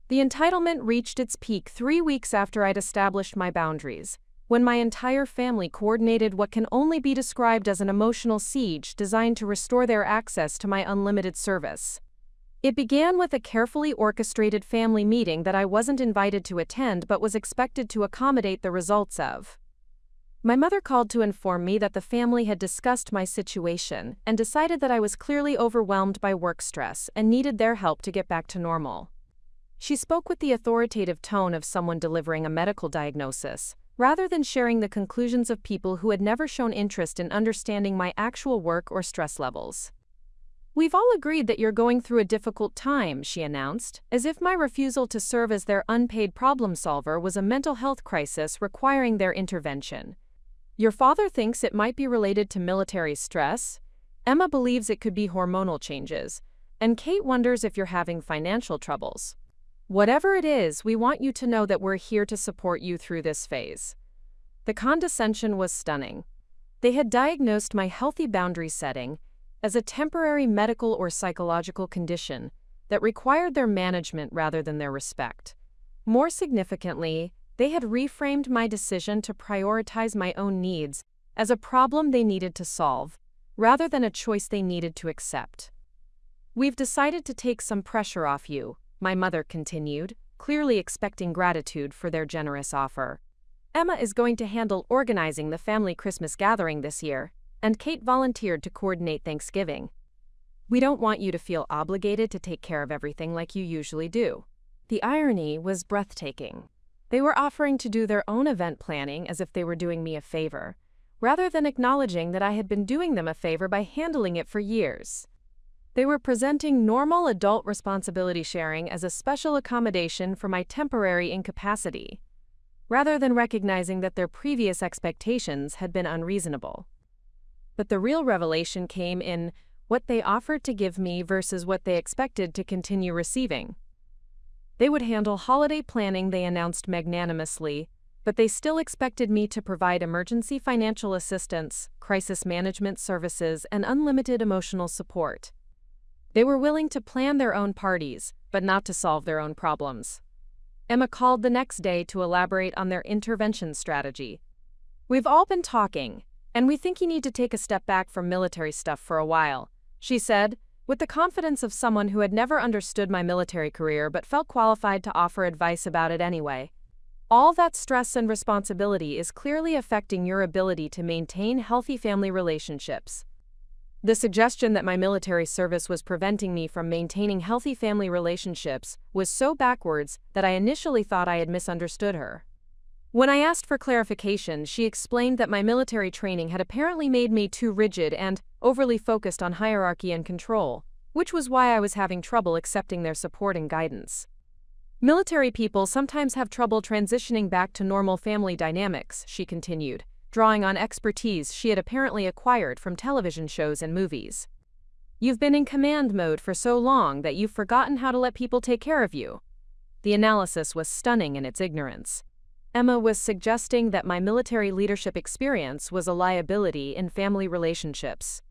The entitlement reached its peak 3 weeks after I'd established my boundaries, when my entire family coordinated what can only be described as an emotional siege designed to restore their access to my unlimited service. It began with a carefully orchestrated family meeting that I wasn't invited to attend but was expected to accommodate the results of. My mother called to inform me that the family had discussed my situation and decided that I was clearly overwhelmed by work stress and needed their help to get back to normal. She spoke with the authoritative tone of someone delivering a medical diagnosis, rather than sharing the conclusions of people who had never shown interest in understanding my actual work or stress levels. "We've all agreed that you're going through a difficult time," she announced, as if my refusal to serve as their unpaid problem solver was a mental health crisis requiring their intervention. "Your father thinks it might be related to military stress. Emma believes it could be hormonal changes, and Kate wonders if you're having financial troubles. Whatever it is, we want you to know that we're here to support you through this phase." The condescension was stunning. They had diagnosed my healthy boundary setting as a temporary medical or psychological condition that required their management rather than their respect. More significantly, they had reframed my decision to prioritize my own needs as a problem they needed to solve, rather than a choice they needed to accept. "We've decided to take some pressure off you," my mother continued, clearly expecting gratitude for their generous offer. "Emma is going to handle organizing the family Christmas gathering this year, and Kate volunteered to coordinate Thanksgiving. We don't want you to feel obligated to take care of everything like you usually do." The irony was breathtaking. They were offering to do their own event planning as if they were doing me a favor, rather than acknowledging that I had been doing them a favor by handling it for years. They were presenting normal adult responsibility sharing as a special accommodation for my temporary incapacity, rather than recognizing that their previous expectations had been unreasonable. But the real revelation came in what they offered to give me versus what they expected to continue receiving. They would handle holiday planning, they announced magnanimously, but they still expected me to provide emergency financial assistance, crisis management services, and unlimited emotional support. They were willing to plan their own parties, but not to solve their own problems. Emma called the next day to elaborate on their intervention strategy. "We've all been talking, and we think you need to take a step back from military stuff for a while," she said, with the confidence of someone who had never understood my military career but felt qualified to offer advice about it anyway. "All that stress and responsibility is clearly affecting your ability to maintain healthy family relationships." The suggestion that my military service was preventing me from maintaining healthy family relationships was so backwards that I initially thought I had misunderstood her. When I asked for clarification, she explained that my military training had apparently made me too rigid and overly focused on hierarchy and control, which was why I was having trouble accepting their support and guidance. "Military people sometimes have trouble transitioning back to normal family dynamics," she continued, drawing on expertise she had apparently acquired from television shows and movies. "You've been in command mode for so long that you've forgotten how to let people take care of you." The analysis was stunning in its ignorance. Emma was suggesting that my military leadership experience was a liability in family relationships,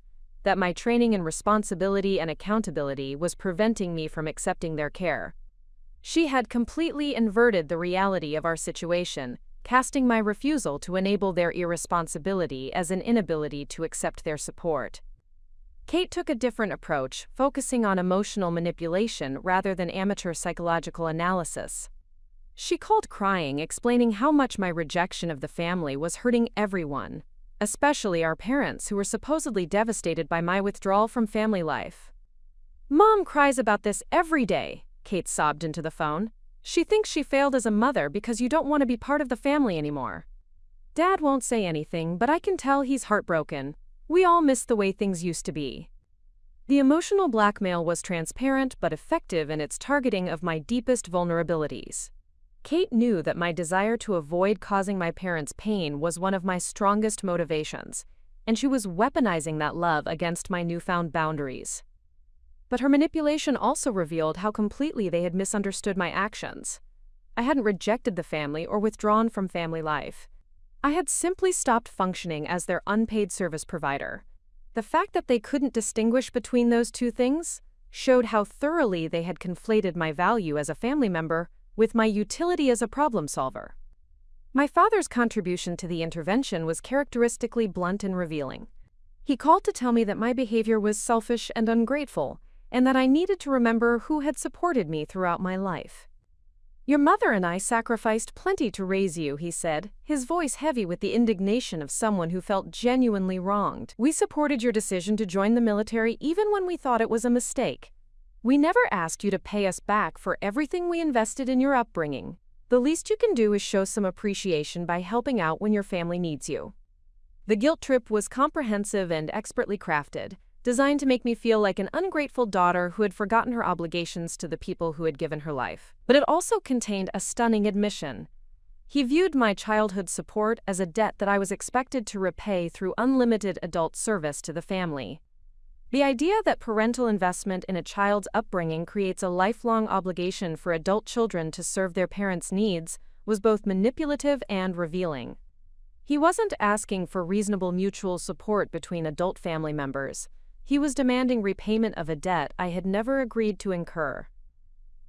that my training in responsibility and accountability was preventing me from accepting their care. She had completely inverted the reality of our situation, casting my refusal to enable their irresponsibility as an inability to accept their support. Kate took a different approach, focusing on emotional manipulation rather than amateur psychological analysis. She called crying, explaining how much my rejection of the family was hurting everyone, especially our parents who were supposedly devastated by my withdrawal from family life. "Mom cries about this every day," Kate sobbed into the phone. "She thinks she failed as a mother because you don't want to be part of the family anymore. Dad won't say anything, but I can tell he's heartbroken. We all miss the way things used to be." The emotional blackmail was transparent but effective in its targeting of my deepest vulnerabilities. Kate knew that my desire to avoid causing my parents pain was one of my strongest motivations, and she was weaponizing that love against my newfound boundaries. But her manipulation also revealed how completely they had misunderstood my actions. I hadn't rejected the family or withdrawn from family life. I had simply stopped functioning as their unpaid service provider. The fact that they couldn't distinguish between those two things showed how thoroughly they had conflated my value as a family member with my utility as a problem solver. My father's contribution to the intervention was characteristically blunt and revealing. He called to tell me that my behavior was selfish and ungrateful, and that I needed to remember who had supported me throughout my life. "Your mother and I sacrificed plenty to raise you," he said, his voice heavy with the indignation of someone who felt genuinely wronged. "We supported your decision to join the military even when we thought it was a mistake. We never asked you to pay us back for everything we invested in your upbringing. The least you can do is show some appreciation by helping out when your family needs you." The guilt trip was comprehensive and expertly crafted, designed to make me feel like an ungrateful daughter who had forgotten her obligations to the people who had given her life. But it also contained a stunning admission. He viewed my childhood support as a debt that I was expected to repay through unlimited adult service to the family. The idea that parental investment in a child's upbringing creates a lifelong obligation for adult children to serve their parents' needs was both manipulative and revealing. He wasn't asking for reasonable mutual support between adult family members. He was demanding repayment of a debt I had never agreed to incur.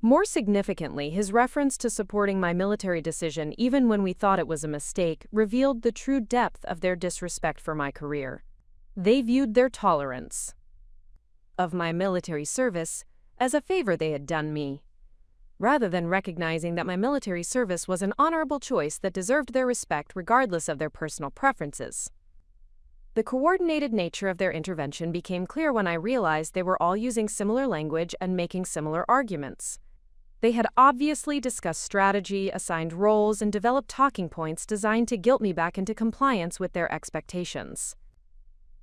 More significantly, his reference to supporting my military decision even when we thought it was a mistake revealed the true depth of their disrespect for my career. They viewed their tolerance of my military service as a favor they had done me, rather than recognizing that my military service was an honorable choice that deserved their respect regardless of their personal preferences. The coordinated nature of their intervention became clear when I realized they were all using similar language and making similar arguments. They had obviously discussed strategy, assigned roles, and developed talking points designed to guilt me back into compliance with their expectations.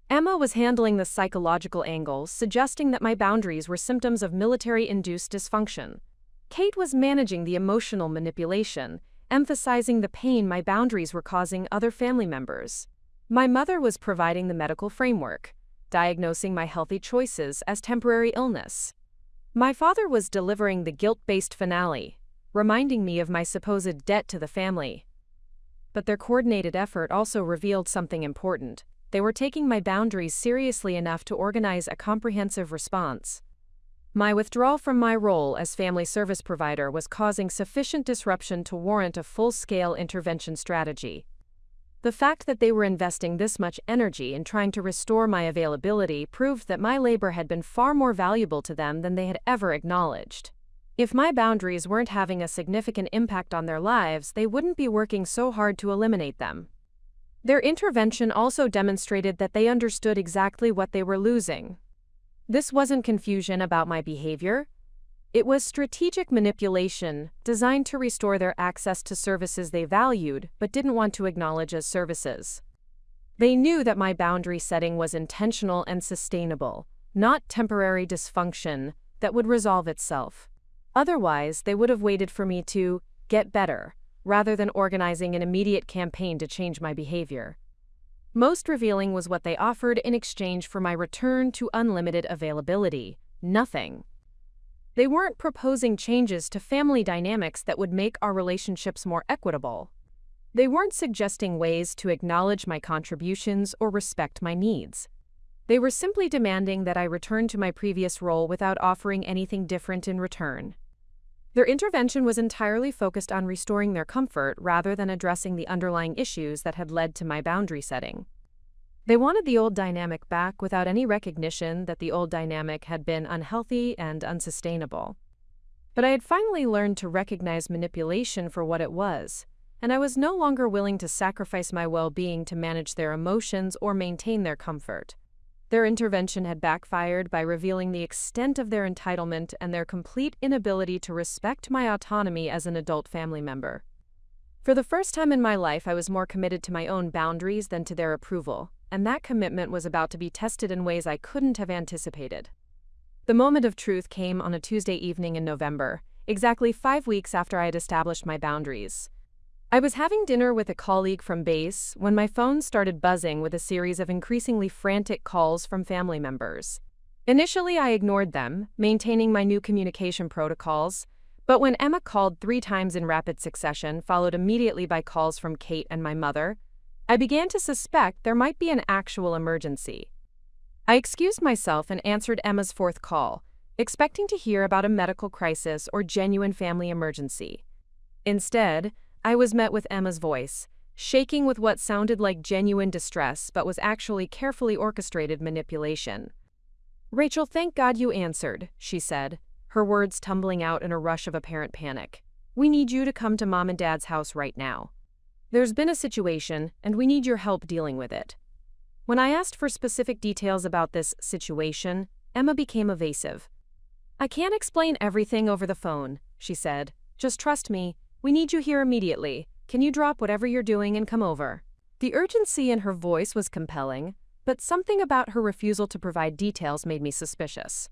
Emma was handling the psychological angle, suggesting that my boundaries were symptoms of military-induced dysfunction. Kate was managing the emotional manipulation, emphasizing the pain my boundaries were causing other family members. My mother was providing the medical framework, diagnosing my healthy choices as temporary illness. My father was delivering the guilt-based finale, reminding me of my supposed debt to the family. But their coordinated effort also revealed something important. They were taking my boundaries seriously enough to organize a comprehensive response. My withdrawal from my role as family service provider was causing sufficient disruption to warrant a full-scale intervention strategy. The fact that they were investing this much energy in trying to restore my availability proved that my labor had been far more valuable to them than they had ever acknowledged. If my boundaries weren't having a significant impact on their lives, they wouldn't be working so hard to eliminate them. Their intervention also demonstrated that they understood exactly what they were losing. This wasn't confusion about my behavior. It was strategic manipulation designed to restore their access to services they valued but didn't want to acknowledge as services. They knew that my boundary setting was intentional and sustainable, not temporary dysfunction that would resolve itself. Otherwise, they would have waited for me to get better, rather than organizing an immediate campaign to change my behavior. Most revealing was what they offered in exchange for my return to unlimited availability: nothing. They weren't proposing changes to family dynamics that would make our relationships more equitable. They weren't suggesting ways to acknowledge my contributions or respect my needs. They were simply demanding that I return to my previous role without offering anything different in return. Their intervention was entirely focused on restoring their comfort rather than addressing the underlying issues that had led to my boundary setting. They wanted the old dynamic back without any recognition that the old dynamic had been unhealthy and unsustainable. But I had finally learned to recognize manipulation for what it was, and I was no longer willing to sacrifice my well-being to manage their emotions or maintain their comfort. Their intervention had backfired by revealing the extent of their entitlement and their complete inability to respect my autonomy as an adult family member. For the first time in my life, I was more committed to my own boundaries than to their approval, and that commitment was about to be tested in ways I couldn't have anticipated. The moment of truth came on a Tuesday evening in November, exactly 5 weeks after I had established my boundaries. I was having dinner with a colleague from base when my phone started buzzing with a series of increasingly frantic calls from family members. Initially, I ignored them, maintaining my new communication protocols, but when Emma called 3 times in rapid succession, followed immediately by calls from Kate and my mother, I began to suspect there might be an actual emergency. I excused myself and answered Emma's 4th call, expecting to hear about a medical crisis or genuine family emergency. Instead, I was met with Emma's voice, shaking with what sounded like genuine distress but was actually carefully orchestrated manipulation. "Rachel, thank God you answered," she said, her words tumbling out in a rush of apparent panic. "We need you to come to Mom and Dad's house right now. There's been a situation, and we need your help dealing with it." When I asked for specific details about this situation, Emma became evasive. "I can't explain everything over the phone," she said. "Just trust me. We need you here immediately. Can you drop whatever you're doing and come over?" The urgency in her voice was compelling, but something about her refusal to provide details made me suspicious.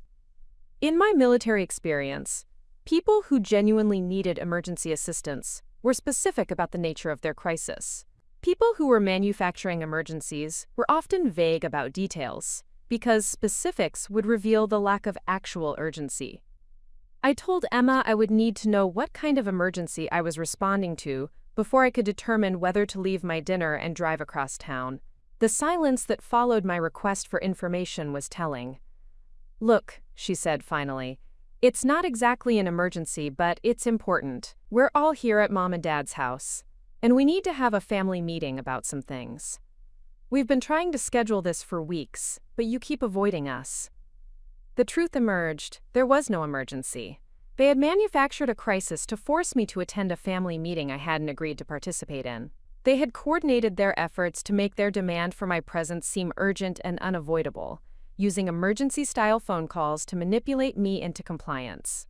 In my military experience, people who genuinely needed emergency assistance were specific about the nature of their crisis. People who were manufacturing emergencies were often vague about details, because specifics would reveal the lack of actual urgency. I told Emma I would need to know what kind of emergency I was responding to before I could determine whether to leave my dinner and drive across town. The silence that followed my request for information was telling. "Look," she said finally, "it's not exactly an emergency, but it's important. We're all here at Mom and Dad's house, and we need to have a family meeting about some things. We've been trying to schedule this for weeks, but you keep avoiding us." The truth emerged. There was no emergency. They had manufactured a crisis to force me to attend a family meeting I hadn't agreed to participate in. They had coordinated their efforts to make their demand for my presence seem urgent and unavoidable, using emergency-style phone calls to manipulate me into compliance.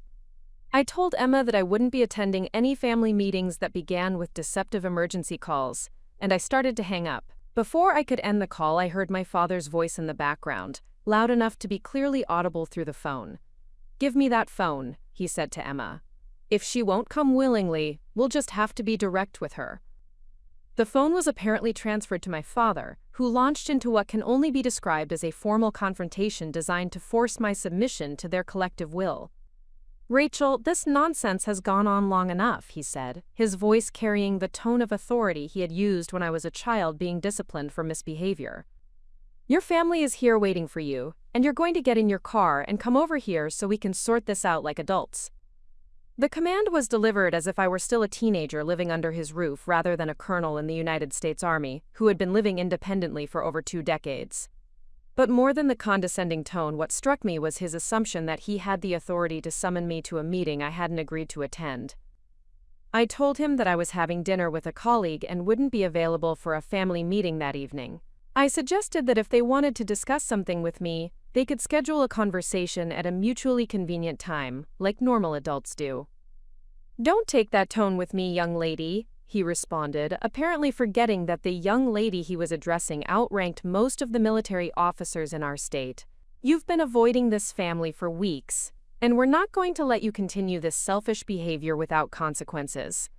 I told Emma that I wouldn't be attending any family meetings that began with deceptive emergency calls, and I started to hang up. Before I could end the call, I heard my father's voice in the background, loud enough to be clearly audible through the phone. "Give me that phone," he said to Emma. "If she won't come willingly, we'll just have to be direct with her." The phone was apparently transferred to my father, who launched into what can only be described as a formal confrontation designed to force my submission to their collective will. "Rachel, this nonsense has gone on long enough," he said, his voice carrying the tone of authority he had used when I was a child being disciplined for misbehavior. "Your family is here waiting for you, and you're going to get in your car and come over here so we can sort this out like adults." The command was delivered as if I were still a teenager living under his roof rather than a colonel in the United States Army who had been living independently for over 2 decades. But more than the condescending tone, what struck me was his assumption that he had the authority to summon me to a meeting I hadn't agreed to attend. I told him that I was having dinner with a colleague and wouldn't be available for a family meeting that evening. I suggested that if they wanted to discuss something with me, they could schedule a conversation at a mutually convenient time, like normal adults do. "Don't take that tone with me, young lady," he responded, apparently forgetting that the young lady he was addressing outranked most of the military officers in our state. "You've been avoiding this family for weeks, and we're not going to let you continue this selfish behavior without consequences."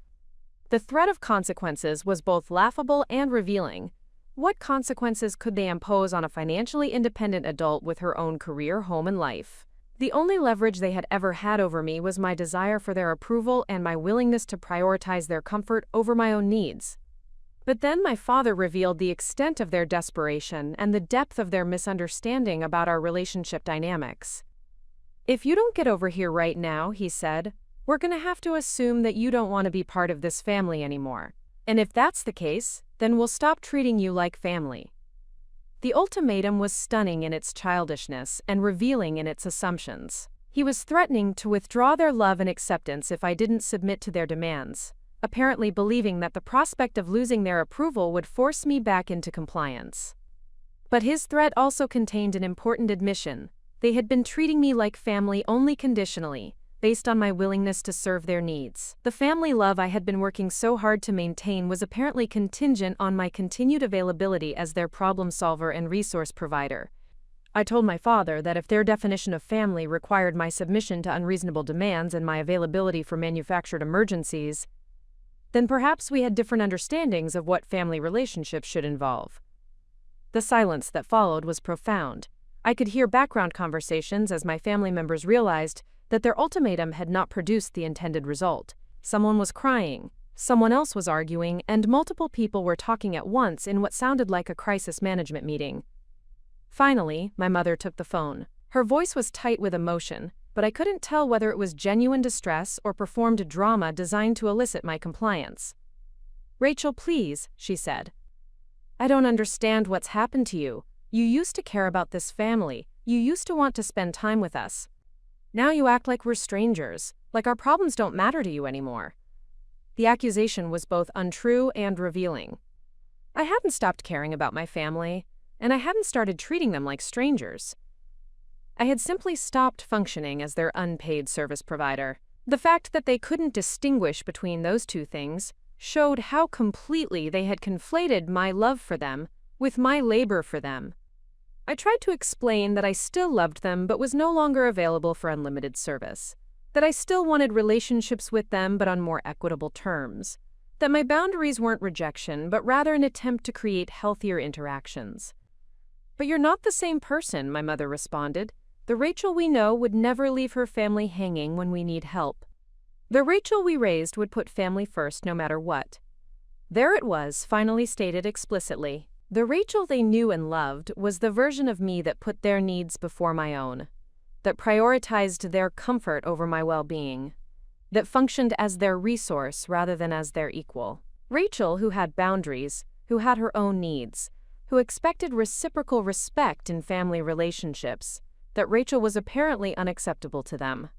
The threat of consequences was both laughable and revealing. What consequences could they impose on a financially independent adult with her own career, home, and life? The only leverage they had ever had over me was my desire for their approval and my willingness to prioritize their comfort over my own needs. But then my father revealed the extent of their desperation and the depth of their misunderstanding about our relationship dynamics. "If you don't get over here right now," he said, "we're going to have to assume that you don't want to be part of this family anymore. And if that's the case, then we'll stop treating you like family." The ultimatum was stunning in its childishness and revealing in its assumptions. He was threatening to withdraw their love and acceptance if I didn't submit to their demands, apparently believing that the prospect of losing their approval would force me back into compliance. But his threat also contained an important admission. They had been treating me like family only conditionally, based on my willingness to serve their needs. The family love I had been working so hard to maintain was apparently contingent on my continued availability as their problem solver and resource provider. I told my father that if their definition of family required my submission to unreasonable demands and my availability for manufactured emergencies, then perhaps we had different understandings of what family relationships should involve. The silence that followed was profound. I could hear background conversations as my family members realized that their ultimatum had not produced the intended result. Someone was crying, someone else was arguing, and multiple people were talking at once in what sounded like a crisis management meeting. Finally, my mother took the phone. Her voice was tight with emotion, but I couldn't tell whether it was genuine distress or performed drama designed to elicit my compliance. "Rachel, please," she said. "I don't understand what's happened to you. You used to care about this family. You used to want to spend time with us. Now you act like we're strangers, like our problems don't matter to you anymore." The accusation was both untrue and revealing. I hadn't stopped caring about my family, and I hadn't started treating them like strangers. I had simply stopped functioning as their unpaid service provider. The fact that they couldn't distinguish between those two things showed how completely they had conflated my love for them with my labor for them. I tried to explain that I still loved them but was no longer available for unlimited service, that I still wanted relationships with them but on more equitable terms, that my boundaries weren't rejection but rather an attempt to create healthier interactions. "But you're not the same person," my mother responded. "The Rachel we know would never leave her family hanging when we need help. The Rachel we raised would put family first no matter what." There it was, finally stated explicitly. The Rachel they knew and loved was the version of me that put their needs before my own, that prioritized their comfort over my well-being, that functioned as their resource rather than as their equal. Rachel who had boundaries, who had her own needs, who expected reciprocal respect in family relationships, that Rachel was apparently unacceptable to them.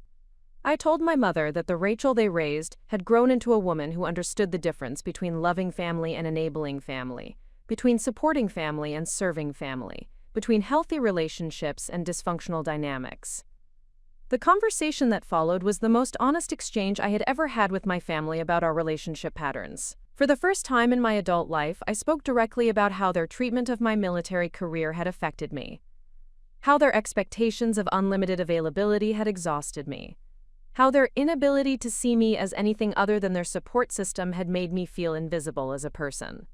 I told my mother that the Rachel they raised had grown into a woman who understood the difference between loving family and enabling family, between supporting family and serving family, between healthy relationships and dysfunctional dynamics. The conversation that followed was the most honest exchange I had ever had with my family about our relationship patterns. For the first time in my adult life, I spoke directly about how their treatment of my military career had affected me, how their expectations of unlimited availability had exhausted me, how their inability to see me as anything other than their support system had made me feel invisible as a person.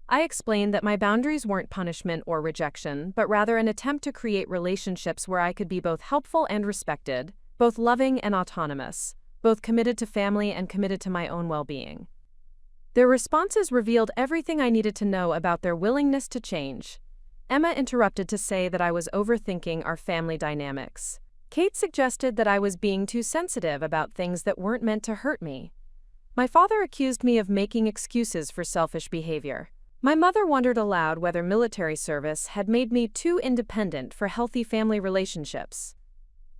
I explained that my boundaries weren't punishment or rejection, but rather an attempt to create relationships where I could be both helpful and respected, both loving and autonomous, both committed to family and committed to my own well-being. Their responses revealed everything I needed to know about their willingness to change. Emma interrupted to say that I was overthinking our family dynamics. Kate suggested that I was being too sensitive about things that weren't meant to hurt me. My father accused me of making excuses for selfish behavior. My mother wondered aloud whether military service had made me too independent for healthy family relationships.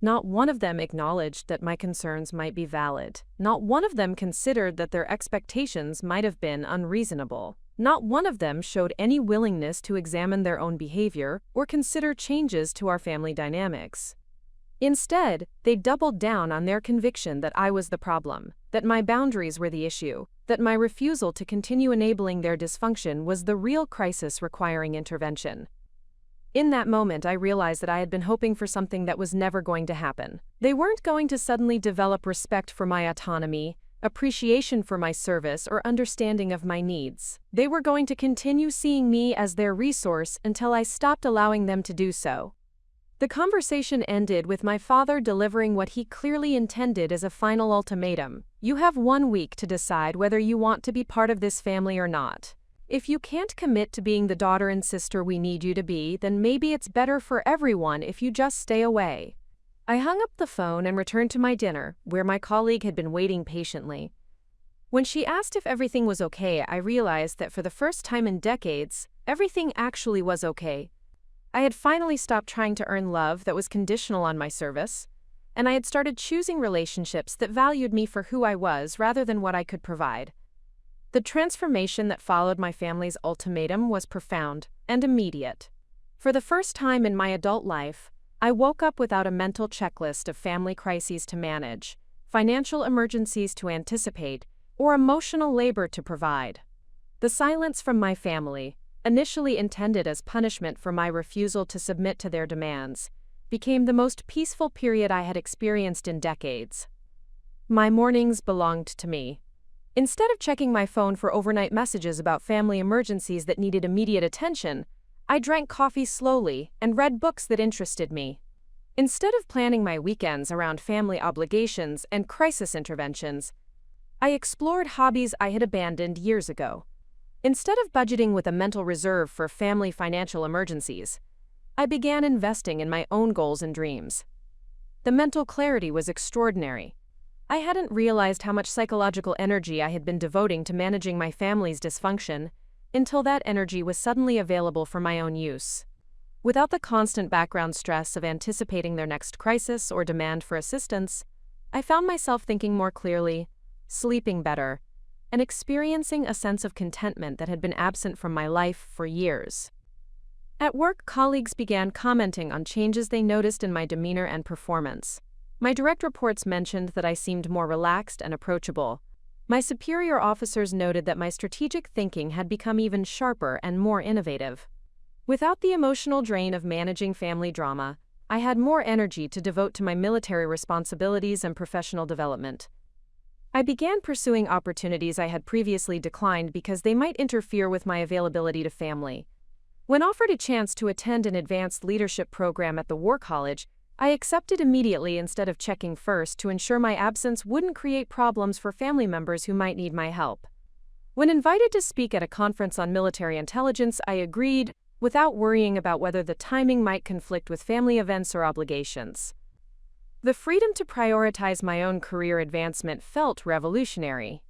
Not one of them acknowledged that my concerns might be valid. Not one of them considered that their expectations might have been unreasonable. Not one of them showed any willingness to examine their own behavior or consider changes to our family dynamics. Instead, they doubled down on their conviction that I was the problem, that my boundaries were the issue, that my refusal to continue enabling their dysfunction was the real crisis requiring intervention. In that moment, I realized that I had been hoping for something that was never going to happen. They weren't going to suddenly develop respect for my autonomy, appreciation for my service, or understanding of my needs. They were going to continue seeing me as their resource until I stopped allowing them to do so. The conversation ended with my father delivering what he clearly intended as a final ultimatum. "You have 1 week to decide whether you want to be part of this family or not." If you can't commit to being the daughter and sister we need you to be, then maybe it's better for everyone if you just stay away. I hung up the phone and returned to my dinner, where my colleague had been waiting patiently. When she asked if everything was okay, I realized that for the first time in decades, everything actually was okay. I had finally stopped trying to earn love that was conditional on my service, and I had started choosing relationships that valued me for who I was rather than what I could provide. The transformation that followed my family's ultimatum was profound and immediate. For the first time in my adult life, I woke up without a mental checklist of family crises to manage, financial emergencies to anticipate, or emotional labor to provide. The silence from my family, initially intended as punishment for my refusal to submit to their demands, became the most peaceful period I had experienced in decades. My mornings belonged to me. Instead of checking my phone for overnight messages about family emergencies that needed immediate attention, I drank coffee slowly and read books that interested me. Instead of planning my weekends around family obligations and crisis interventions, I explored hobbies I had abandoned years ago. Instead of budgeting with a mental reserve for family financial emergencies, I began investing in my own goals and dreams. The mental clarity was extraordinary. I hadn't realized how much psychological energy I had been devoting to managing my family's dysfunction until that energy was suddenly available for my own use. Without the constant background stress of anticipating their next crisis or demand for assistance, I found myself thinking more clearly, sleeping better, and experiencing a sense of contentment that had been absent from my life for years. At work, colleagues began commenting on changes they noticed in my demeanor and performance. My direct reports mentioned that I seemed more relaxed and approachable. My superior officers noted that my strategic thinking had become even sharper and more innovative. Without the emotional drain of managing family drama, I had more energy to devote to my military responsibilities and professional development. I began pursuing opportunities I had previously declined because they might interfere with my availability to family. When offered a chance to attend an advanced leadership program at the War College, I accepted immediately instead of checking first to ensure my absence wouldn't create problems for family members who might need my help. When invited to speak at a conference on military intelligence, I agreed, without worrying about whether the timing might conflict with family events or obligations. The freedom to prioritize my own career advancement felt revolutionary.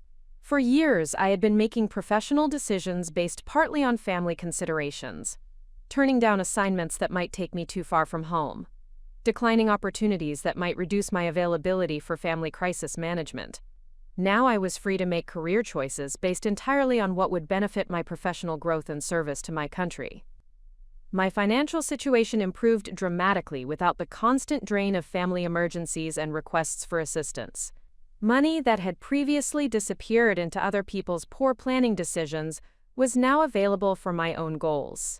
For years, I had been making professional decisions based partly on family considerations, turning down assignments that might take me too far from home, declining opportunities that might reduce my availability for family crisis management. Now I was free to make career choices based entirely on what would benefit my professional growth and service to my country. My financial situation improved dramatically without the constant drain of family emergencies and requests for assistance. Money that had previously disappeared into other people's poor planning decisions was now available for my own goals.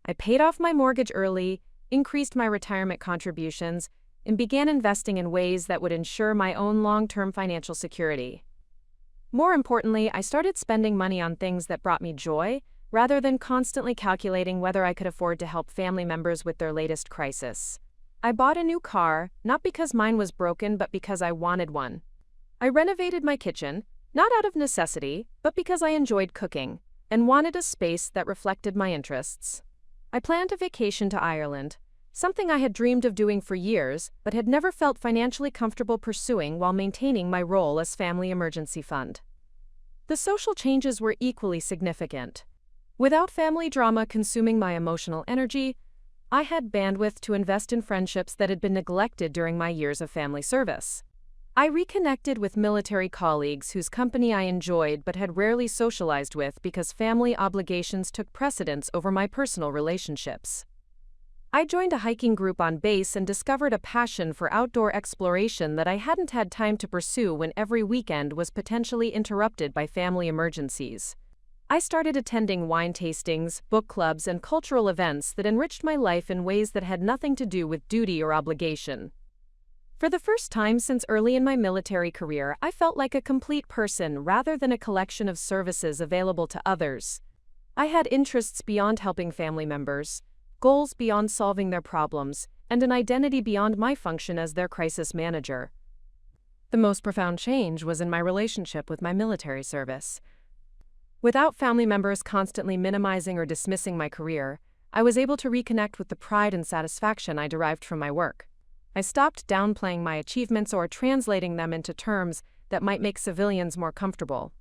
I paid off my mortgage early, increased my retirement contributions, and began investing in ways that would ensure my own long-term financial security. More importantly, I started spending money on things that brought me joy, rather than constantly calculating whether I could afford to help family members with their latest crisis. I bought a new car, not because mine was broken, but because I wanted one. I renovated my kitchen, not out of necessity, but because I enjoyed cooking, and wanted a space that reflected my interests. I planned a vacation to Ireland, something I had dreamed of doing for years, but had never felt financially comfortable pursuing while maintaining my role as family emergency fund. The social changes were equally significant. Without family drama consuming my emotional energy, I had bandwidth to invest in friendships that had been neglected during my years of family service. I reconnected with military colleagues whose company I enjoyed but had rarely socialized with because family obligations took precedence over my personal relationships. I joined a hiking group on base and discovered a passion for outdoor exploration that I hadn't had time to pursue when every weekend was potentially interrupted by family emergencies. I started attending wine tastings, book clubs, and cultural events that enriched my life in ways that had nothing to do with duty or obligation. For the first time since early in my military career, I felt like a complete person rather than a collection of services available to others. I had interests beyond helping family members, goals beyond solving their problems, and an identity beyond my function as their crisis manager. The most profound change was in my relationship with my military service. Without family members constantly minimizing or dismissing my career, I was able to reconnect with the pride and satisfaction I derived from my work. I stopped downplaying my achievements or translating them into terms that might make civilians more comfortable.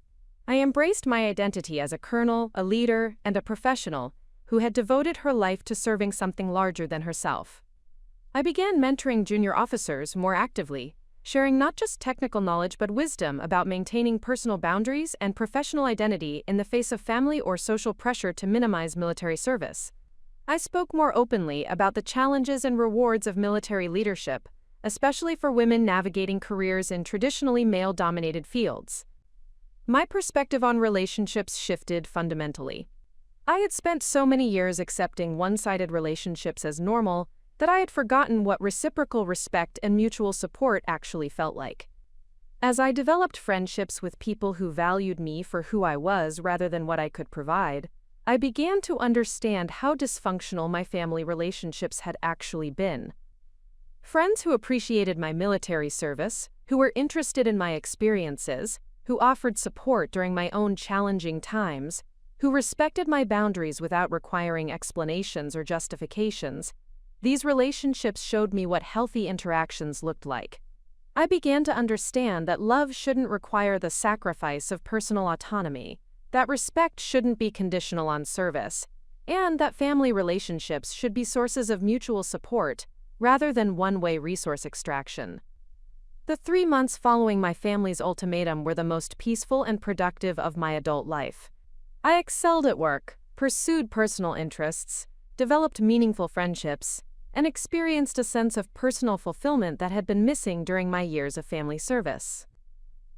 I embraced my identity as a colonel, a leader, and a professional who had devoted her life to serving something larger than herself. I began mentoring junior officers more actively, sharing not just technical knowledge but wisdom about maintaining personal boundaries and professional identity in the face of family or social pressure to minimize military service. I spoke more openly about the challenges and rewards of military leadership, especially for women navigating careers in traditionally male-dominated fields. My perspective on relationships shifted fundamentally. I had spent so many years accepting one-sided relationships as normal that I had forgotten what reciprocal respect and mutual support actually felt like. As I developed friendships with people who valued me for who I was rather than what I could provide, I began to understand how dysfunctional my family relationships had actually been. Friends who appreciated my military service, who were interested in my experiences, who offered support during my own challenging times, who respected my boundaries without requiring explanations or justifications, these relationships showed me what healthy interactions looked like. I began to understand that love shouldn't require the sacrifice of personal autonomy, that respect shouldn't be conditional on service, and that family relationships should be sources of mutual support rather than one-way resource extraction. The 3 months following my family's ultimatum were the most peaceful and productive of my adult life. I excelled at work, pursued personal interests, developed meaningful friendships, and experienced a sense of personal fulfillment that had been missing during my years of family service.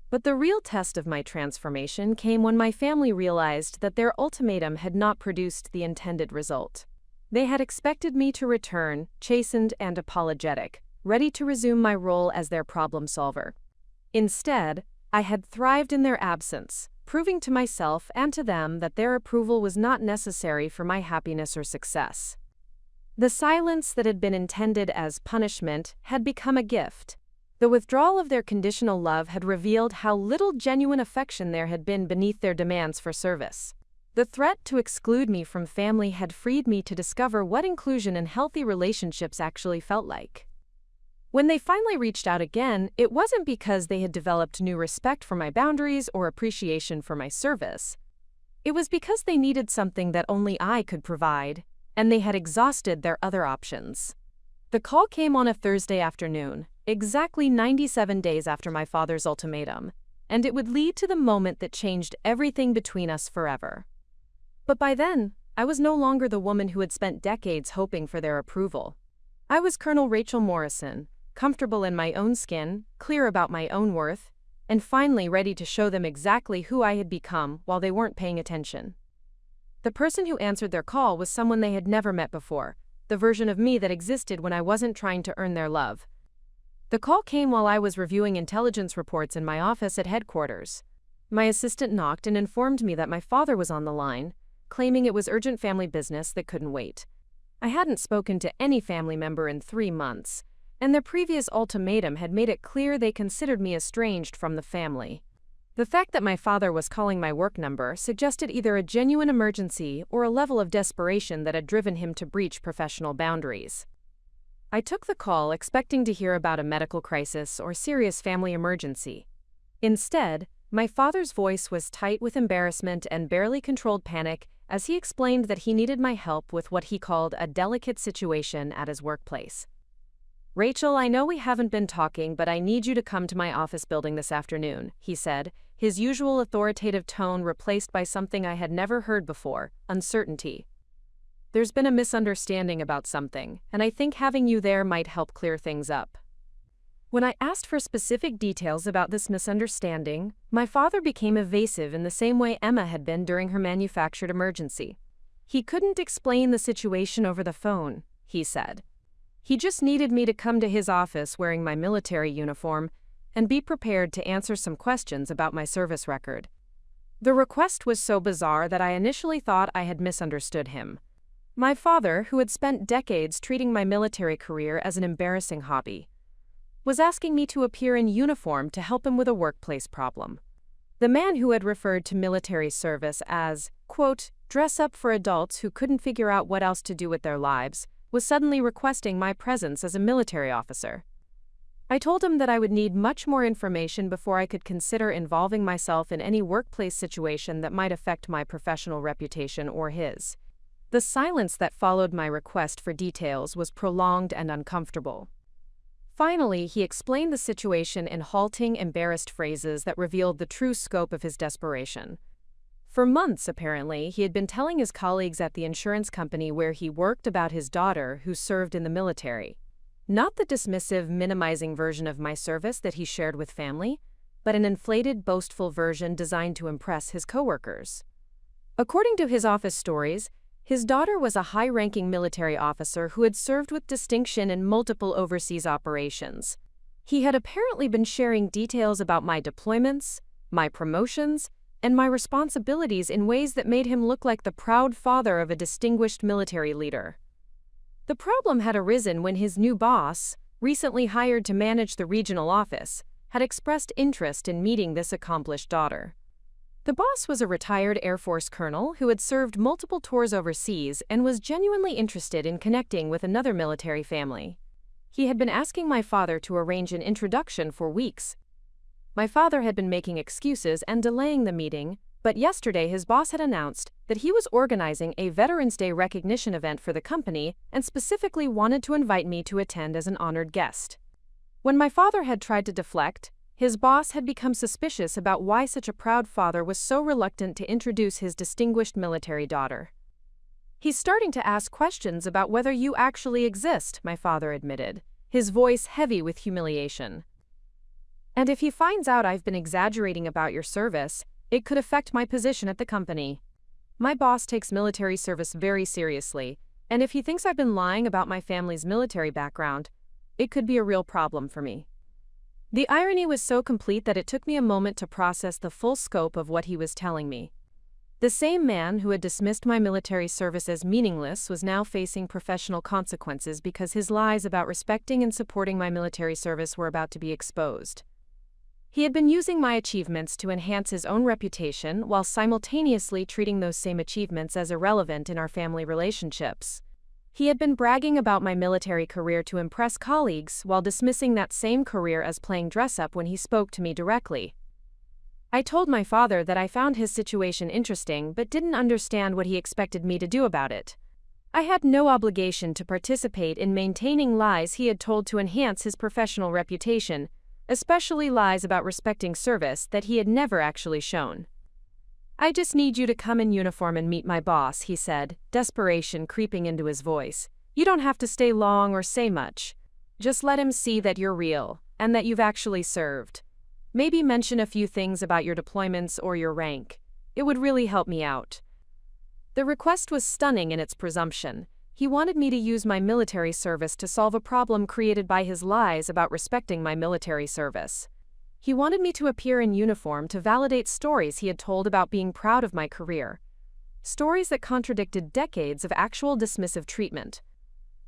But the real test of my transformation came when my family realized that their ultimatum had not produced the intended result. They had expected me to return, chastened and apologetic, ready to resume my role as their problem solver. Instead, I had thrived in their absence, proving to myself and to them that their approval was not necessary for my happiness or success. The silence that had been intended as punishment had become a gift. The withdrawal of their conditional love had revealed how little genuine affection there had been beneath their demands for service. The threat to exclude me from family had freed me to discover what inclusion in healthy relationships actually felt like. When they finally reached out again, it wasn't because they had developed new respect for my boundaries or appreciation for my service. It was because they needed something that only I could provide, and they had exhausted their other options. The call came on a Thursday afternoon, exactly 97 days after my father's ultimatum, and it would lead to the moment that changed everything between us forever. But by then, I was no longer the woman who had spent decades hoping for their approval. I was Colonel Rachel Morrison, comfortable in my own skin, clear about my own worth, and finally ready to show them exactly who I had become while they weren't paying attention. The person who answered their call was someone they had never met before, the version of me that existed when I wasn't trying to earn their love. The call came while I was reviewing intelligence reports in my office at headquarters. My assistant knocked and informed me that my father was on the line, claiming it was urgent family business that couldn't wait. I hadn't spoken to any family member in 3 months, and their previous ultimatum had made it clear they considered me estranged from the family. The fact that my father was calling my work number suggested either a genuine emergency or a level of desperation that had driven him to breach professional boundaries. I took the call expecting to hear about a medical crisis or serious family emergency. Instead, my father's voice was tight with embarrassment and barely controlled panic as he explained that he needed my help with what he called a delicate situation at his workplace. "Rachel, I know we haven't been talking, but I need you to come to my office building this afternoon," he said, his usual authoritative tone replaced by something I had never heard before, uncertainty. "There's been a misunderstanding about something, and I think having you there might help clear things up." When I asked for specific details about this misunderstanding, my father became evasive in the same way Emma had been during her manufactured emergency. He couldn't explain the situation over the phone, he said. He just needed me to come to his office wearing my military uniform and be prepared to answer some questions about my service record. The request was so bizarre that I initially thought I had misunderstood him. My father, who had spent decades treating my military career as an embarrassing hobby, was asking me to appear in uniform to help him with a workplace problem. The man who had referred to military service as, quote, dress up for adults who couldn't figure out what else to do with their lives, was suddenly requesting my presence as a military officer. I told him that I would need much more information before I could consider involving myself in any workplace situation that might affect my professional reputation or his. The silence that followed my request for details was prolonged and uncomfortable. Finally, he explained the situation in halting, embarrassed phrases that revealed the true scope of his desperation. For months, apparently, he had been telling his colleagues at the insurance company where he worked about his daughter who served in the military. Not the dismissive, minimizing version of my service that he shared with family, but an inflated, boastful version designed to impress his coworkers. According to his office stories, his daughter was a high-ranking military officer who had served with distinction in multiple overseas operations. He had apparently been sharing details about my deployments, my promotions, and my responsibilities in ways that made him look like the proud father of a distinguished military leader. The problem had arisen when his new boss, recently hired to manage the regional office, had expressed interest in meeting this accomplished daughter. The boss was a retired Air Force colonel who had served multiple tours overseas and was genuinely interested in connecting with another military family. He had been asking my father to arrange an introduction for weeks. My father had been making excuses and delaying the meeting, but yesterday his boss had announced that he was organizing a Veterans Day recognition event for the company and specifically wanted to invite me to attend as an honored guest. When my father had tried to deflect, his boss had become suspicious about why such a proud father was so reluctant to introduce his distinguished military daughter. He's starting to ask questions about whether you actually exist, my father admitted, his voice heavy with humiliation. And if he finds out I've been exaggerating about your service, it could affect my position at the company. My boss takes military service very seriously, and if he thinks I've been lying about my family's military background, it could be a real problem for me. The irony was so complete that it took me a moment to process the full scope of what he was telling me. The same man who had dismissed my military service as meaningless was now facing professional consequences because his lies about respecting and supporting my military service were about to be exposed. He had been using my achievements to enhance his own reputation while simultaneously treating those same achievements as irrelevant in our family relationships. He had been bragging about my military career to impress colleagues while dismissing that same career as playing dress-up when he spoke to me directly. I told my father that I found his situation interesting but didn't understand what he expected me to do about it. I had no obligation to participate in maintaining lies he had told to enhance his professional reputation, especially lies about respecting service that he had never actually shown. I just need you to come in uniform and meet my boss, he said, desperation creeping into his voice. You don't have to stay long or say much. Just let him see that you're real, and that you've actually served. Maybe mention a few things about your deployments or your rank. It would really help me out. The request was stunning in its presumption. He wanted me to use my military service to solve a problem created by his lies about respecting my military service. He wanted me to appear in uniform to validate stories he had told about being proud of my career. Stories that contradicted decades of actual dismissive treatment.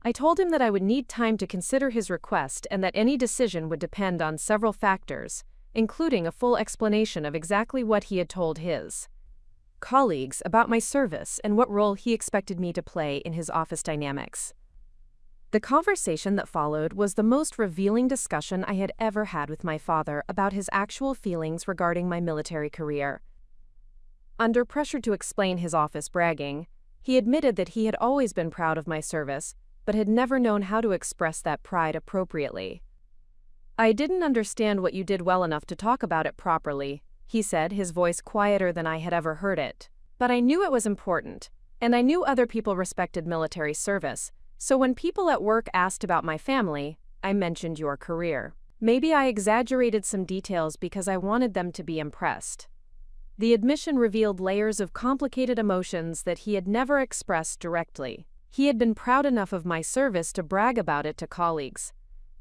I told him that I would need time to consider his request and that any decision would depend on several factors, including a full explanation of exactly what he had told his colleagues about my service and what role he expected me to play in his office dynamics. The conversation that followed was the most revealing discussion I had ever had with my father about his actual feelings regarding my military career. Under pressure to explain his office bragging, he admitted that he had always been proud of my service, but had never known how to express that pride appropriately. I didn't understand what you did well enough to talk about it properly, he said, his voice quieter than I had ever heard it. But I knew it was important, and I knew other people respected military service. So when people at work asked about my family, I mentioned your career. Maybe I exaggerated some details because I wanted them to be impressed. The admission revealed layers of complicated emotions that he had never expressed directly. He had been proud enough of my service to brag about it to colleagues,